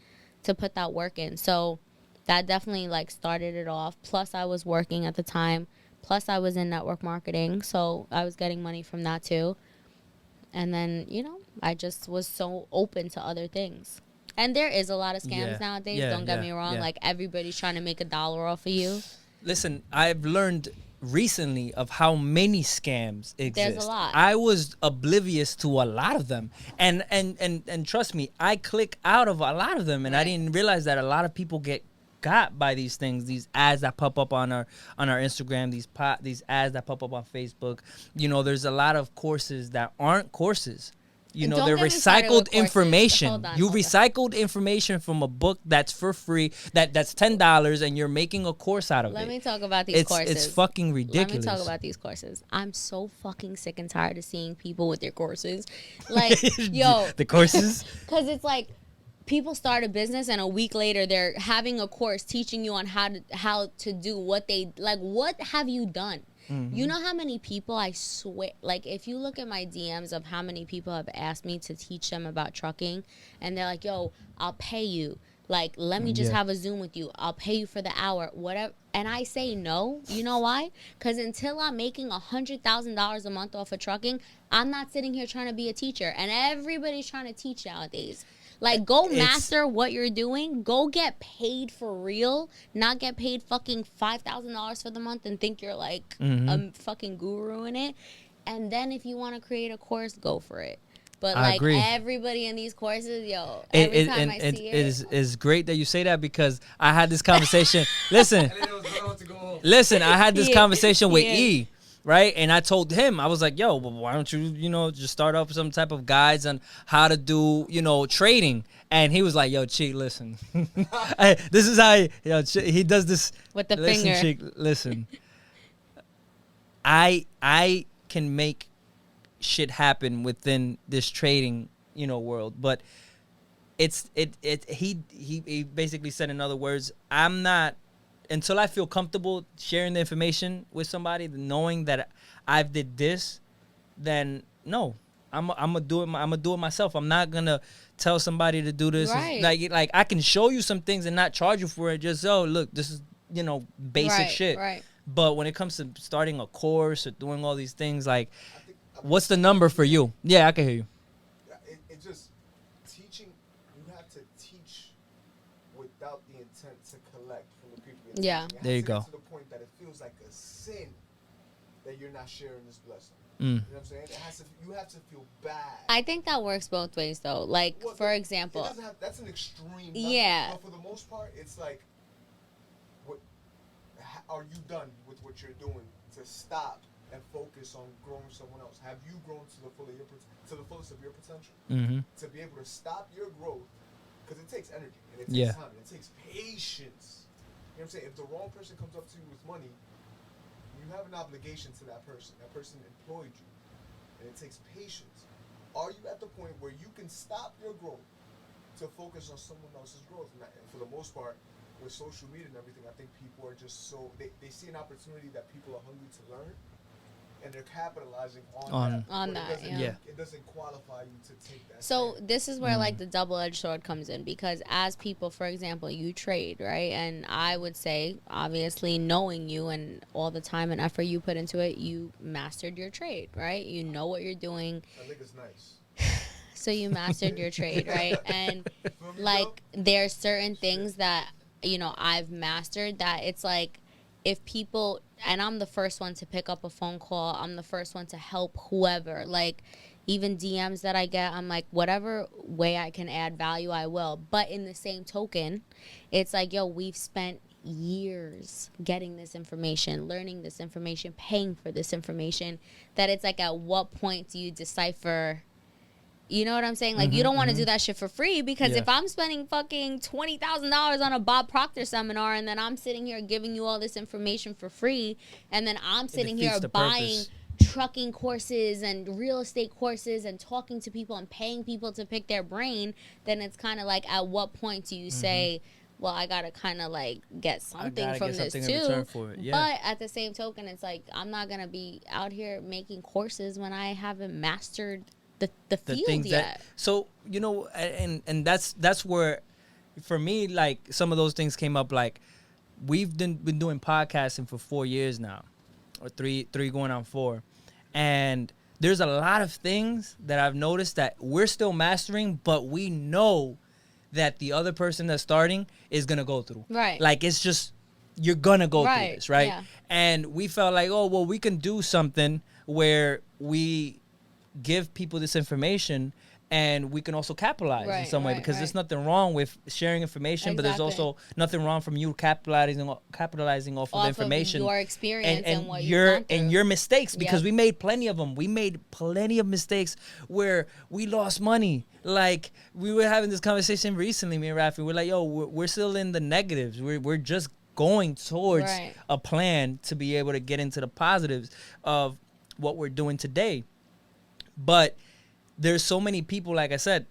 to put that work in. So that definitely like started it off. Plus I was working at the time. Plus I was in network marketing. So I was getting money from that too. And then, I just was so open to other things. And there is a lot of scams nowadays. Don't get me wrong. Like everybody's trying to make $1 off of you. Listen, I've learned recently of how many scams exist. There's a lot. I was oblivious to a lot of them. And trust me, I click out of a lot of them, and I didn't realize that a lot of people get got by these things, these ads that pop up on our Instagram, these ads that pop up on Facebook. There's a lot of courses that aren't courses. They're recycled information. You recycled information from a book that's for free, that's $10, and you're making a course out of it. Let me talk about these courses. It's fucking ridiculous. Let me talk about these courses. I'm so fucking sick and tired of seeing people with their courses. Like, yo. The courses? Because it's like, people start a business and a week later they're having a course teaching you on how to do what they, like, what have you done? Mm-hmm. You know how many people, I swear, like if you look at my DMs of how many people have asked me to teach them about trucking, and they're like, yo, I'll pay you. Like, let me just have a Zoom with you. I'll pay you for the hour, whatever. And I say no. You know why? Because until I'm making $100,000 a month off of trucking, I'm not sitting here trying to be a teacher. And everybody's trying to teach nowadays. Like, go master what you're doing. Go get paid for real. Not get paid fucking $5,000 for the month and think you're like a fucking guru in it. And then if you want to create a course, go for it. But like everybody in these courses, yo, every time I see it. It's great that you say that, because I had this conversation. Listen, I had this conversation with E. Right? And I told him, I was like, yo, well, why don't you, just start off some type of guides on how to do, trading. And he was like, yo, Cheek, listen. This is how he does this. With the finger. Cheek, listen. I can make shit happen within this trading, world. But he basically said, in other words, I'm not, until I feel comfortable sharing the information with somebody, knowing that I've did this, then no, I'm gonna do it. I'm gonna do it myself. I'm not gonna tell somebody to do this. Right. Like I can show you some things and not charge you for it. Just look, this is basic shit. Right. But when it comes to starting a course or doing all these things, like, what's the number for you? Yeah, I can hear you. It just teaching. You have to teach without the intent to collect from the people. Yeah. There you go. To the point that it feels like a sin that you're not sharing this blessing. Mm. You know what I'm saying? You have to feel bad. I think that works both ways, though. Like, for example, that's an extreme. Yeah. But for the most part, it's like, are you done with what you're doing to stop and focus on growing someone else? Have you grown to the fullest of your potential? Mm-hmm. To be able to stop your growth, because it takes energy and it takes time and it takes patience. You know what I'm saying? If the wrong person comes up to you with money, you have an obligation to that person. That person employed you, and it takes patience. Are you at the point where you can stop your growth to focus on someone else's growth? And for the most part, with social media and everything, I think people are just so, they see an opportunity that people are hungry to learn, and they're capitalizing On on that, It doesn't, yeah. It doesn't qualify you to take that. So stand. this is where like the double-edged sword comes in, because as people, for example, you trade, right? And I would say, obviously, knowing you and all the time and effort you put into it, you mastered your trade, right? You know what you're doing. That nigga's nice. So you mastered your trade, right? And Feel me, like there's certain things that, you know, I've mastered that it's like, if people, and I'm the first one to pick up a phone call, I'm the first one to help whoever, like even DMs that I get, I'm like, whatever way I can add value, I will. But in the same token, it's like, yo, we've spent years getting this information, learning this information, paying for this information, that it's like, at what point do you decipher? You know what I'm saying? Like, you don't want to do that shit for free, because if I'm spending fucking $20,000 on a Bob Proctor seminar, and then I'm sitting here giving you all this information for free, and then I'm sitting here buying trucking courses and real estate courses and talking to people and paying people to pick their brain, then it's kind of like, at what point do you say, well, I got to kind of like get something from this too. But at the same token, it's like, I'm not going to be out here making courses when I haven't mastered the field yet. So, you know, and that's where, for me, like, some of those things came up. Like, we've been doing podcasting for 4 years now, or three going on 4. And there's a lot of things that I've noticed that we're still mastering, but we know that the other person that's starting is going to go through. Right. Like, it's just, you're going to go through this, right? Yeah. And we felt like, oh, well, we can do something where we give people this information and we can also capitalize in some way, because there's nothing wrong with sharing information, but there's also nothing wrong from you capitalizing off of the information, of your experience and what your mistakes, because we made plenty of them. We made plenty of mistakes where we lost money. Like, we were having this conversation recently, me and Rafi. We're like, yo, we're still in the negatives. We're just going towards a plan to be able to get into the positives of what we're doing today. But there's so many people, like I said,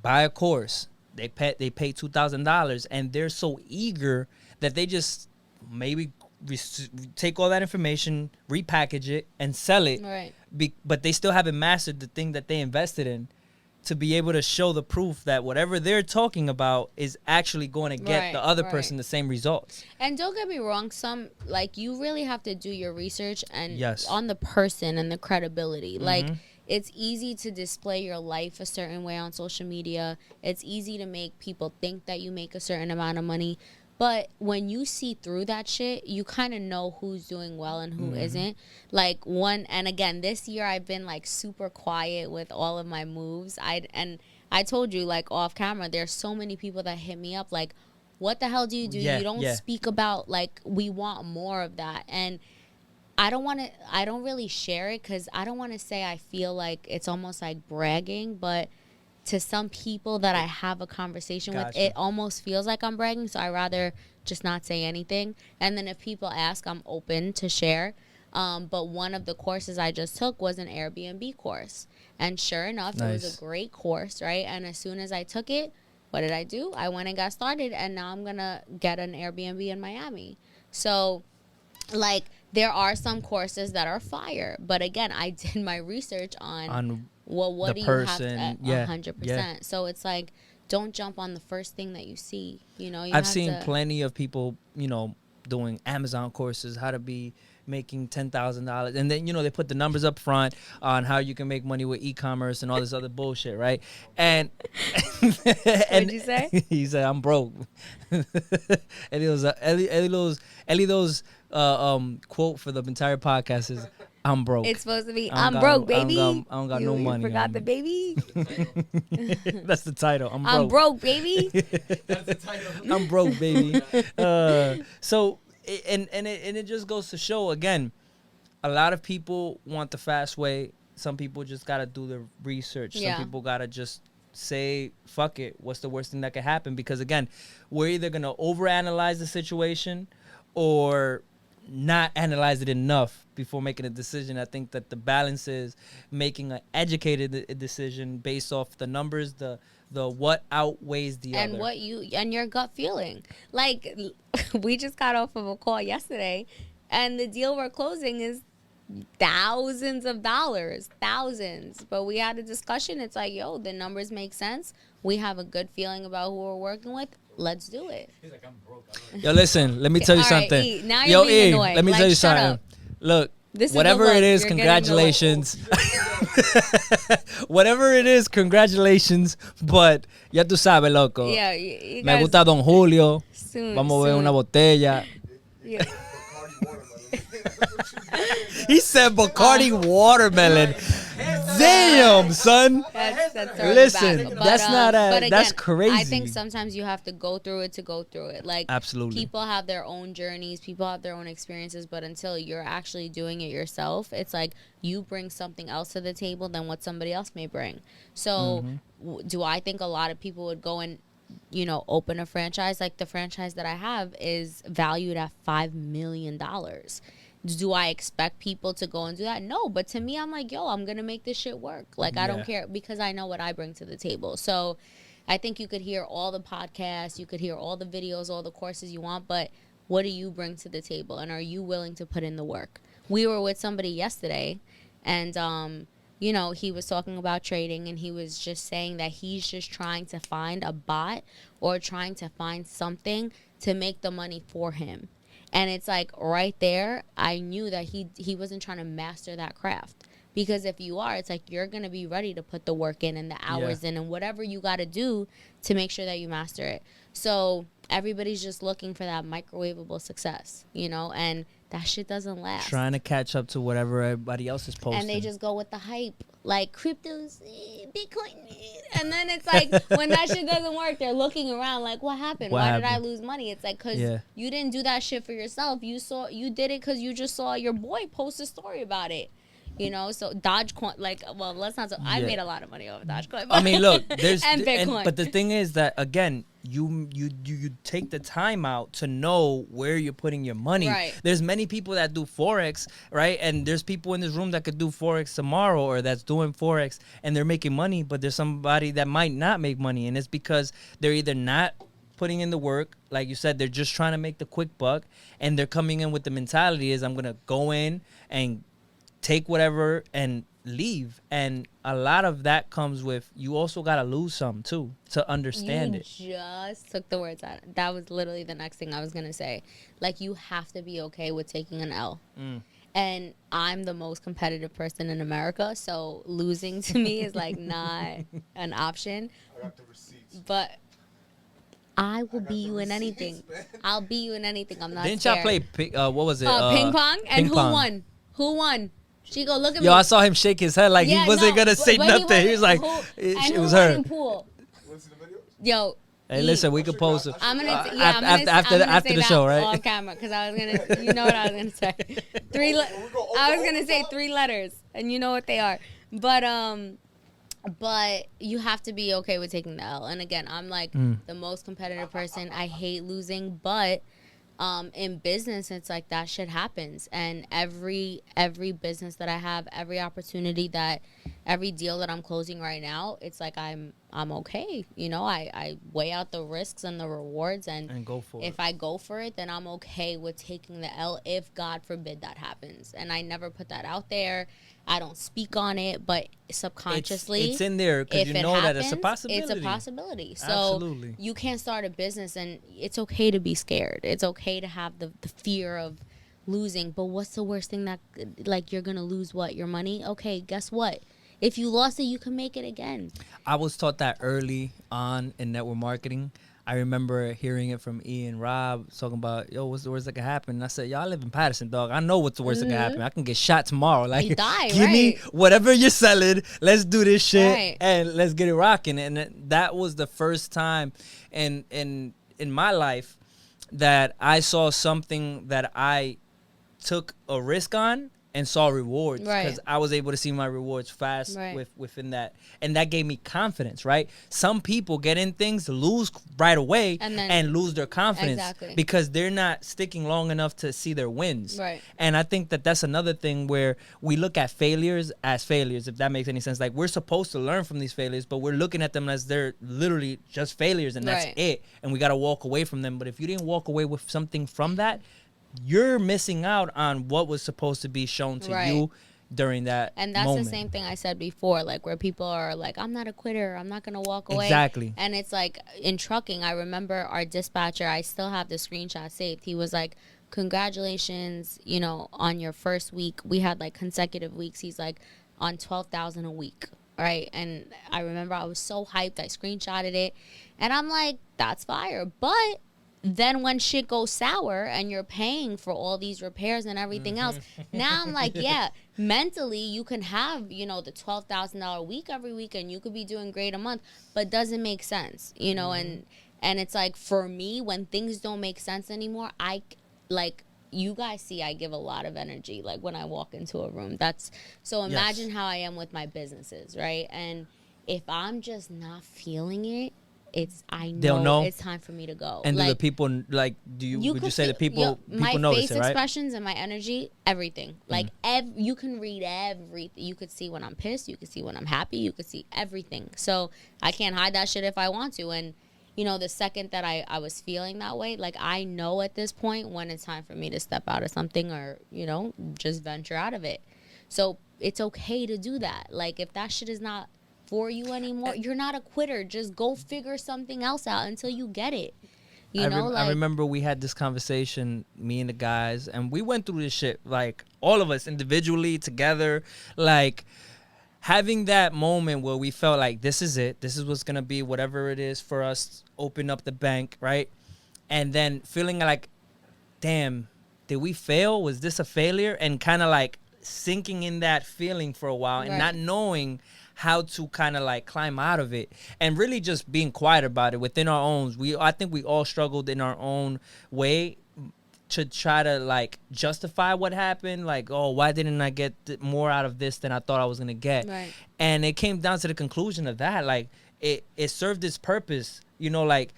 buy a course, they pay $2,000, and they're so eager that they just maybe take all that information, repackage it, and sell it. Right. But they still haven't mastered the thing that they invested in, to be able to show the proof that whatever they're talking about is actually going to get the other person the same results. And don't get me wrong, like, you really have to do your research and on the person and the credibility. Like, it's easy to display your life a certain way on social media. It's easy to make people think that you make a certain amount of money. But when you see through that shit, you kind of know who's doing well and who isn't. Like, and again, this year I've been like super quiet with all of my moves. I told you, like, off camera, there's so many people that hit me up like, what the hell do you do? You don't speak about, like, we want more of that. And I don't really share it, because I don't want to say I feel like it's almost like bragging, but to some people that I have a conversation with, it almost feels like I'm bragging, so I rather just not say anything. And then if people ask, I'm open to share. But one of the courses I just took was an Airbnb course. And sure enough, it was a great course, right? And as soon as I took it, what did I do? I went and got started, and now I'm going to get an Airbnb in Miami. So, like, there are some courses that are fire. But again, I did my research on well, what do you have to, 100%. So it's like, don't jump on the first thing that you see. You know, I've seen plenty of people, you know, doing Amazon courses, how to be making $10,000, and then, you know, they put the numbers up front on how you can make money with e-commerce and all this other bullshit, right? And what'd you say? He said, I'm broke. Elio's quote for the entire podcast is, I'm broke. It's supposed to be, I'm broke, baby. I don't got no money. You forgot the baby? That's the title. I'm broke, baby. That's the title. I'm broke, baby. So, and it just goes to show, again, a lot of people want the fast way. Some people just got to do the research. Some people got to just say, fuck it. What's the worst thing that could happen? Because, again, we're either going to overanalyze the situation or not analyze it enough before making a decision. I think that the balance is making an educated decision based off the numbers, the what outweighs the other. And what and your gut feeling. Like, we just got off of a call yesterday, and the deal we're closing is thousands of dollars, thousands. But we had a discussion. It's like, yo, the numbers make sense. We have a good feeling about who we're working with. Let's do it. He's like, I'm broke. Yo, listen, let me tell you All right, something. E, now Yo, you're being E, annoying. let me Like, tell you shut something. up. Look, This is whatever the look. it is, You're getting congratulations. Whatever it is, congratulations. But ya tú sabes, loco. Yeah, you Me guys gusta Don Julio. soon. Vamos a ver soon. una botella. Yeah. He said Bacardi watermelon. Damn, son. That's really Listen, bad. But, that's not a- but again, that's crazy. I think sometimes you have to go through it to go through it. Like, Absolutely. people have their own journeys, people have their own experiences, but until you're actually doing it yourself, it's like you bring something else to the table than what somebody else may bring. So, do I think a lot of people would go and, you know, open a franchise? Like, the franchise that I have is valued at $5 million. Do I expect people to go and do that? No, but to me, I'm like, yo, I'm going to make this shit work. Like, I don't care, because I know what I bring to the table. So I think you could hear all the podcasts, you could hear all the videos, all the courses you want, but what do you bring to the table? And are you willing to put in the work? We were with somebody yesterday, and, you know, he was talking about trading, and he was just saying that he's just trying to find a bot or trying to find something to make the money for him. And it's like right there, I knew that he wasn't trying to master that craft. Because if you are, it's like you're going to be ready to put the work in and the hours in and whatever you got to do to make sure that you master it. So everybody's just looking for that microwavable success, you know, and that shit doesn't last. Trying to catch up to whatever everybody else is posting. And they just go with the hype, like cryptos, Bitcoin. And then it's like when that shit doesn't work, they're looking around like, what happened? What Why happened? did I lose money? It's like, because you didn't do that shit for yourself. You did it because you just saw your boy post a story about it. You know, so Dogecoin, like, well, let's not. I made a lot of money off of Dogecoin. I mean, look, there's and Bitcoin. but the thing is that again, you take the time out to know where you're putting your money. Right. There's many people that do forex, right? And there's people in this room that could do forex tomorrow or that's doing forex and they're making money, but there's somebody that might not make money, and it's because they're either not putting in the work, like you said, they're just trying to make the quick buck, and they're coming in with the mentality is I'm gonna go in and take whatever and leave. And a lot of that comes with you also got to lose some too to understand it. You just took the words out. That was literally the next thing I was going to say. Like, you have to be okay with taking an L. And I'm the most competitive person in America, so losing to me is like not an option. I got the receipts. But I will beat you in anything. I'll beat you in anything. I'm not Didn't scared. y'all play what was it? Ping pong? And ping pong. who won? Who won? Chico, look at me. Yo, I saw him shake his head like he wasn't gonna say nothing. He was like, it was her. Pool? Want to see the videos? Yo. Hey, listen, we could post it I'm gonna after the show, right? On camera, because I was gonna, you know what I was gonna say. I was gonna say 3 letters, and you know what they are. But you have to be okay with taking the L. And again, I'm like the most competitive person. I hate losing, but in business, it's like that shit happens. And every business that I have, every opportunity every deal that I'm closing right now, it's like I'm okay. You know, I weigh out the risks and the rewards, and go for it. If I go for it, then I'm okay with taking the L if God forbid that happens. And I never put that out there. I don't speak on it, but subconsciously, it's in there because you know that it's a possibility. It's a possibility. So Absolutely. you can't start a business, and it's okay to be scared. It's okay to have the fear of losing. But what's the worst thing that, like, you're gonna lose what? Your money? Okay, guess what? If you lost it, you can make it again. I was taught that early on in network marketing. I remember hearing it from E and Rob talking about, yo, what's the worst that could happen? And I said, yo, I live in Patterson, dog. I know what's the worst that can happen. I can get shot tomorrow. Like, You die, give me right. whatever you're selling. Let's do this shit Right. and let's get it rocking. And that was the first time in my life that I saw something that I took a risk on and saw rewards, because Right. I was able to see my rewards fast Right. within that, and that gave me confidence. Right, some people get in things, lose right away, And then- and lose their confidence Exactly. because they're not sticking long enough to see their wins. Right. And I think that that's another thing where we look at failures as failures, if that makes any sense. Like, we're supposed to learn from these failures, but we're looking at them as they're literally just failures, and that's Right. it. And we got to walk away from them. But if you didn't walk away with something from that, you're missing out on what was supposed to be shown to Right. you during that And that's moment. the same thing I said before, like where people are like, I'm not a quitter, I'm not gonna walk away. Exactly. And it's like in trucking, I remember our dispatcher, I still have the screenshot saved. He was like, congratulations, you know, on your first week. We had like consecutive weeks. He's like on 12,000 a week. Right. And I remember I was so hyped. I screenshotted it and I'm like, that's fire. But then when shit goes sour and you're paying for all these repairs and everything else, now I'm like, yeah, mentally you can have, you know, the $12,000 a week every week and you could be doing great a month, but it doesn't make sense, you know, and it's like for me, when things don't make sense anymore, I like, you guys see I give a lot of energy like when I walk into a room. That's so imagine how I am with my businesses, right? And if I'm just not feeling it, I They'll know know. it's time for me to go. And like, do the people like? Do you? Would you say that people my notice face it, right? expressions and my energy, everything. Like you can read everything. You could see when I'm pissed. You could see when I'm happy. You could see everything. So I can't hide that shit if I want to. And you know, the second that I was feeling that way, like I know at this point when it's time for me to step out of something or you know just venture out of it. So it's okay to do that. Like if that shit is not for you anymore, you're not a quitter. Just go figure something else out until you get it. You know, I remember we had this conversation, me and the guys, and we went through this shit, like all of us individually, together, like having that moment where we felt like this is it. This is what's going to be whatever it is for us, open up the bank, right? And then feeling like, damn, did we fail? Was this a failure? And kind of like sinking in that feeling for a while and not knowing how to kind of like climb out of it and really just being quiet about it within our own. I think we all struggled in our own way to try to like justify what happened. Like, oh, why didn't I get more out of this than I thought I was going to get? Right. And it came down to the conclusion of that. Like it served its purpose, you know, like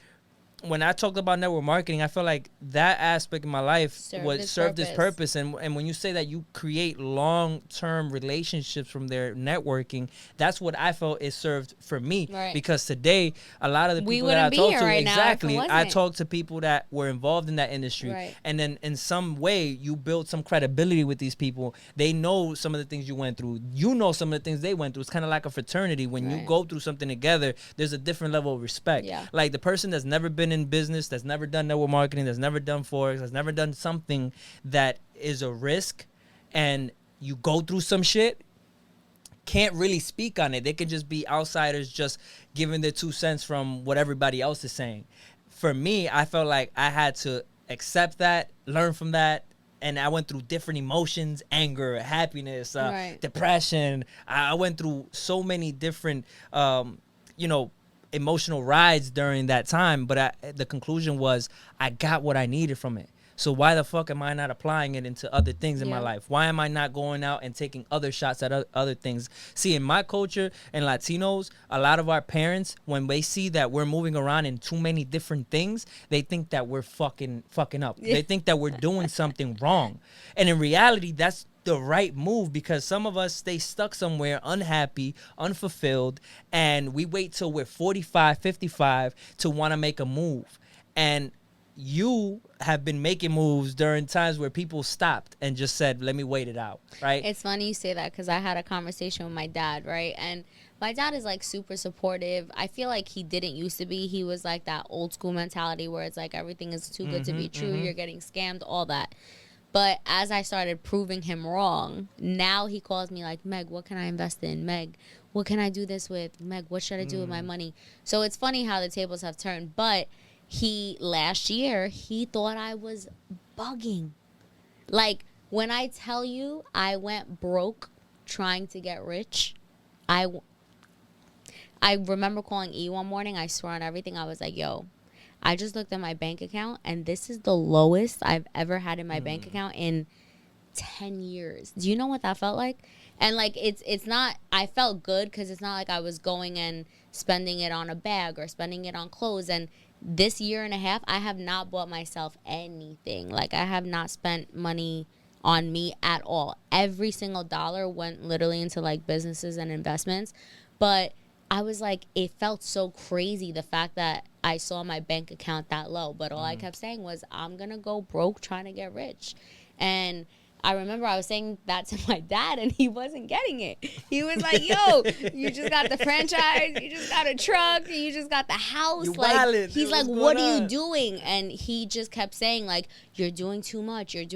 when I talked about network marketing, I felt like that aspect of my life served its purpose. And when you say that you create long-term relationships from their networking, that's what I felt it served for me. Right. Because today, a lot of the people that I talk to, exactly, I talked to people that were involved in that industry. Right. And then in some way, you build some credibility with these people. They know some of the things you went through. You know some of the things they went through. It's kind of like a fraternity. When you go through something together, there's a different level of respect. Yeah. Like the person that's never been in business, that's never done network marketing, that's never done forex, that's never done something that is a risk, and you go through some shit, can't really speak on it. They can just be outsiders just giving their 2 cents from what everybody else is saying. For me, I felt like I had to accept that, learn from that, and I went through different emotions, anger, happiness, depression. I went through so many different, emotional rides during that time, but the conclusion was I got what I needed from it. So why the fuck am I not applying it into other things in my life? Why am I not going out and taking other shots at other things? See, in my culture and Latinos, a lot of our parents, when they see that we're moving around in too many different things, they think that we're fucking up. They think that we're doing something wrong. And in reality, that's the right move, because some of us stay stuck somewhere unhappy, unfulfilled, and we wait till we're 45, 55 to want to make a move. And you have been making moves during times where people stopped and just said, let me wait it out, right? It's funny you say that because I had a conversation with my dad, right? And my dad is like super supportive. I feel like he didn't used to be. He was like that old school mentality where it's like everything is too good to be true. You're getting scammed, all that. But as I started proving him wrong, now he calls me like, Meg, what can I invest in? Meg, what can I do this with? Meg, what should I do with my money? So it's funny how the tables have turned. But last year, he thought I was bugging. Like, when I tell you I went broke trying to get rich, I remember calling E one morning. I swear on everything. I was like, yo, I just looked at my bank account, and this is the lowest I've ever had in my bank account in 10 years. Do you know what that felt like? And, like, it's not, I felt good because it's not like I was going and spending it on a bag or spending it on clothes. And this year and a half, I have not bought myself anything. Like, I have not spent money on me at all. Every single dollar went literally into, like, businesses and investments. But I was like, it felt so crazy, the fact that I saw my bank account that low. But all I kept saying was, I'm going to go broke trying to get rich. And I remember I was saying that to my dad, and he wasn't getting it. He was like, yo, you just got the franchise, you just got a truck, you just got the house. You like, wildin', he's dude, like, what's what going are you on? doing? And he just kept saying, like, you're doing too much, and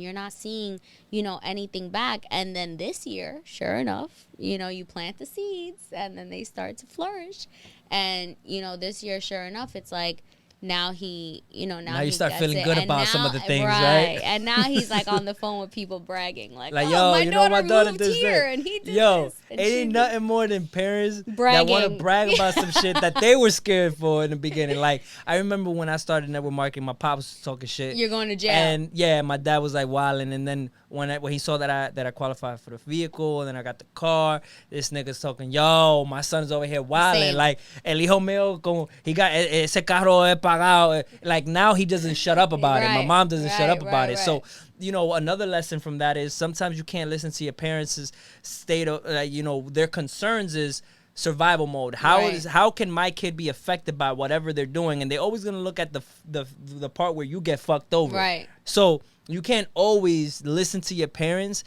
you're not seeing, anything back. And then this year, sure enough, you plant the seeds, and then they start to flourish. And, this year, sure enough, it's like, now he, now you he start gets feeling it. good And about some now- of the things, right? And now he's like on the phone with people bragging, like, Like, oh, yo, my you know, my daughter moved does here, this. and he did Yo, this. And ain't nothing more than parents that want to Bragging. brag about some shit that they were scared for in the beginning. Like, I remember when I started network marketing, my pops was talking shit. You're going to jail. And yeah, my dad was like wilding, and then when he saw that I qualified for the vehicle, and then I got the car, this nigga's talking, yo, my son's over here wilding, Same. like el hijo mío, he got ese carro es pagado. Like now he doesn't shut up about it. My Right, mom doesn't shut right, up about right, it. So another lesson from that is sometimes you can't listen to your parents' state of their concerns is survival mode. How can my kid be affected by whatever they're doing? And they're always gonna look at the part where you get fucked over. Right. So you can't always listen to your parents.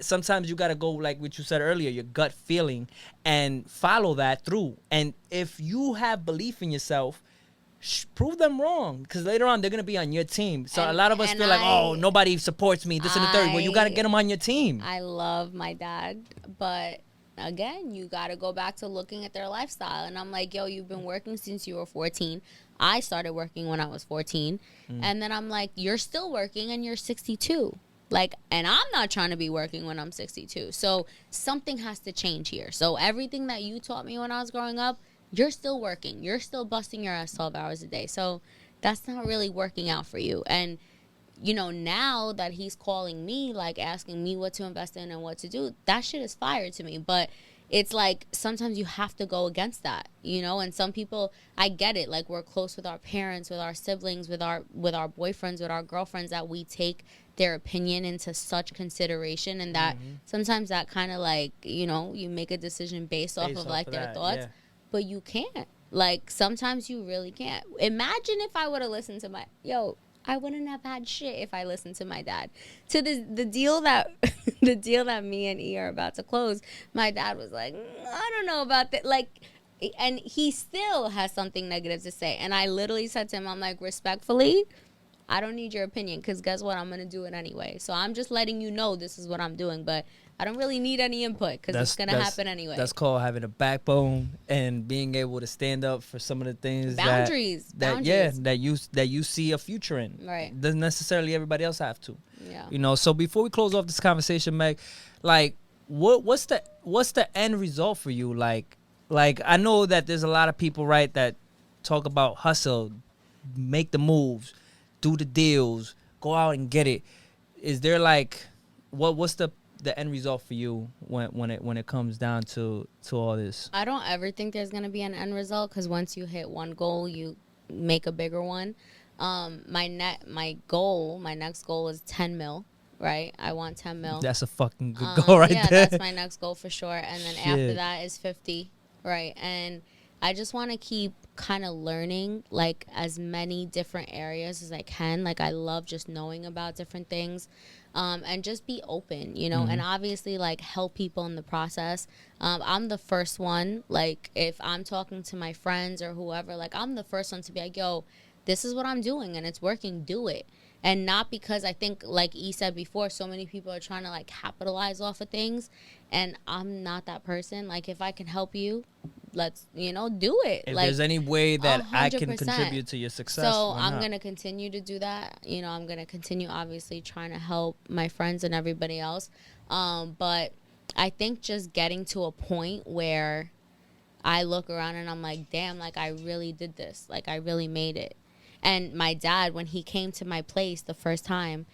Sometimes you gotta go like what you said earlier, your gut feeling, and follow that through. And if you have belief in yourself, prove them wrong, because later on they're gonna be on your team. So a lot of us feel like, oh, nobody supports me, this and the third. Well, you gotta get them on your team. I love my dad, but again, you got to go back to looking at their lifestyle. And I'm like, yo, you've been working since you were 14. I started working when I was 14. And then I'm like, you're still working and you're 62. Like, and I'm not trying to be working when I'm 62. So something has to change here. So everything that you taught me when I was growing up, you're still working. You're still busting your ass 12 hours a day. So that's not really working out for you. And now that he's calling me, like asking me what to invest in and what to do, that shit is fire to me. But it's like sometimes you have to go against that, and some people, I get it. Like, we're close with our parents, with our siblings, with our boyfriends, with our girlfriends, that we take their opinion into such consideration, and that sometimes that kind of like, you make a decision based off of like their thoughts, yeah. But you can't. Like, sometimes you really can't. Imagine if I would have listened to I wouldn't have had shit if I listened to my dad. To the deal that the deal that me and E are about to close, my dad was like, I don't know about that. Like, and he still has something negative to say. And I literally said to him, I'm like, respectfully, I don't need your opinion, because guess what? I'm going to do it anyway. So I'm just letting you know this is what I'm doing. But I don't really need any input, because it's going to happen anyway. That's called having a backbone and being able to stand up for some of the things boundaries. that you see a future in. Right. Doesn't necessarily everybody else have to. Yeah. So before we close off this conversation, Meg, like what's the end result for you? Like I know that there's a lot of people, right, that talk about hustle, make the moves, do the deals, go out and get it. Is there like what's the end result for you when it comes down to all this? I don't ever think there's gonna be an end result, because once you hit one goal, you make a bigger one. My next goal is 10 mil. Right, I want 10 mil. That's a fucking good goal right there. Yeah, that's my next goal for sure. And then after that is 50. Right, and I just want to keep kind of learning like as many different areas as I can. Like, I love just knowing about different things, and just be open, and obviously like help people in the process. I'm the first one, like if I'm talking to my friends or whoever, like I'm the first one to be like, yo, this is what I'm doing and it's working, do it. And not because I think, like E said before, so many people are trying to like capitalize off of things, and I'm not that person. Like, if I can help you, let's do it. If like, there's any way that 100%. I can contribute to your success, so why I'm not? gonna continue to do that. I'm gonna continue obviously trying to help my friends and everybody else. But I think just getting to a point where I look around and I'm like, damn, like I really did this. Like I really made it. And my dad, when he came to my place the first time,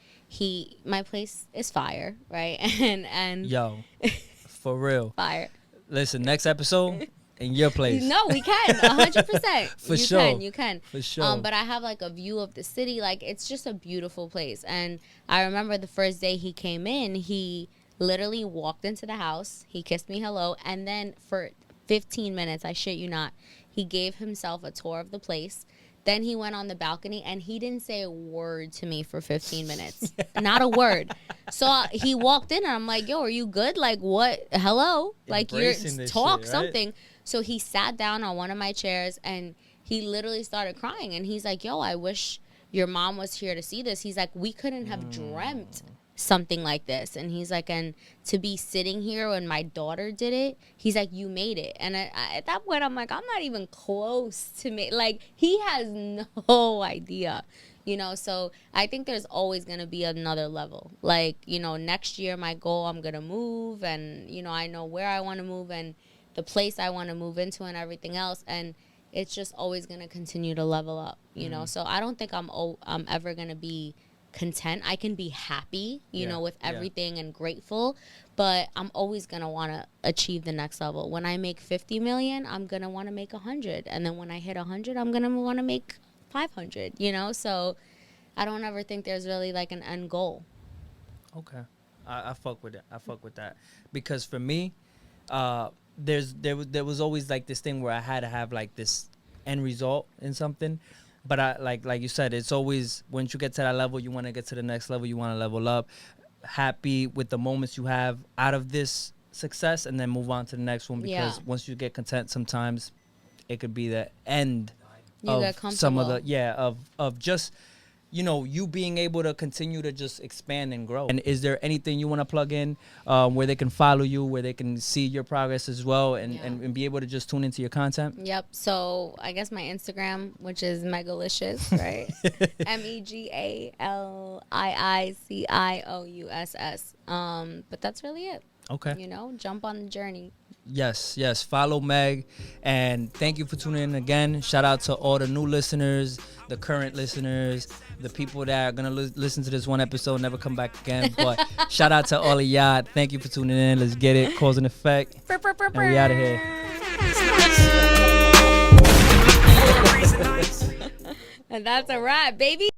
my place is fire, right? And Yo, for real. Fire. Listen, next episode in your place. No, we can 100%. For sure. You can. For sure. But I have like a view of the city. Like, it's just a beautiful place. And I remember the first day he came in, he literally walked into the house. He kissed me hello, and then for 15 minutes, I shit you not. He gave himself a tour of the place. Then he went on the balcony, and he didn't say a word to me for 15 minutes. Not a word. So he walked in, and I'm like, yo, are you good? Like, what? Hello? Like, you're talk shit, right? Something. So he sat down on one of my chairs, and he literally started crying. And he's like, yo, I wish your mom was here to see this. He's like, we couldn't have dreamt something like this. And he's like, and to be sitting here when my daughter did it, he's like, you made it. And at that point, I'm like, I'm not even close to me. Like, he has no idea, you know. So I think there's always going to be another level. Like, you know, next year, my goal, I'm going to move, and, you know, I know where I want to move and the place I want to move into and everything else. And it's just always going to continue to level up, you know. So I don't think I'm ever going to be content. I can be happy, you know, with everything and grateful, but I'm always going to want to achieve the next level. When I make 50 million, I'm going to want to make 100. And then when I hit 100, I'm going to want to make 500, you know? So I don't ever think there's really like an end goal. Okay. I fuck with it. I fuck with that. Because for me, there was always like this thing where I had to have like this end result in something. But I like you said, it's always, once you get to that level, you want to get to the next level. You want to level up. Happy with the moments you have out of this success, and then move on to the next one. Because once you get content, sometimes it could be the end of some of the of just, you know, you being able to continue to just expand and grow. And is there anything you want to plug in where they can follow you, where they can see your progress as well, and be able to just tune into your content? Yep. So I guess my Instagram, which is Megalicious, right? MEGALIICIOUSS. But that's really it. Okay. You know, jump on the journey. Yes. Follow Meg, and thank you for tuning in again. Shout out to all the new listeners, the current listeners, the people that are gonna listen to this one episode, never come back again. But shout out to all of y'all. Thank you for tuning in. Let's get it. Cause and effect. And we out of here. And that's a wrap, baby.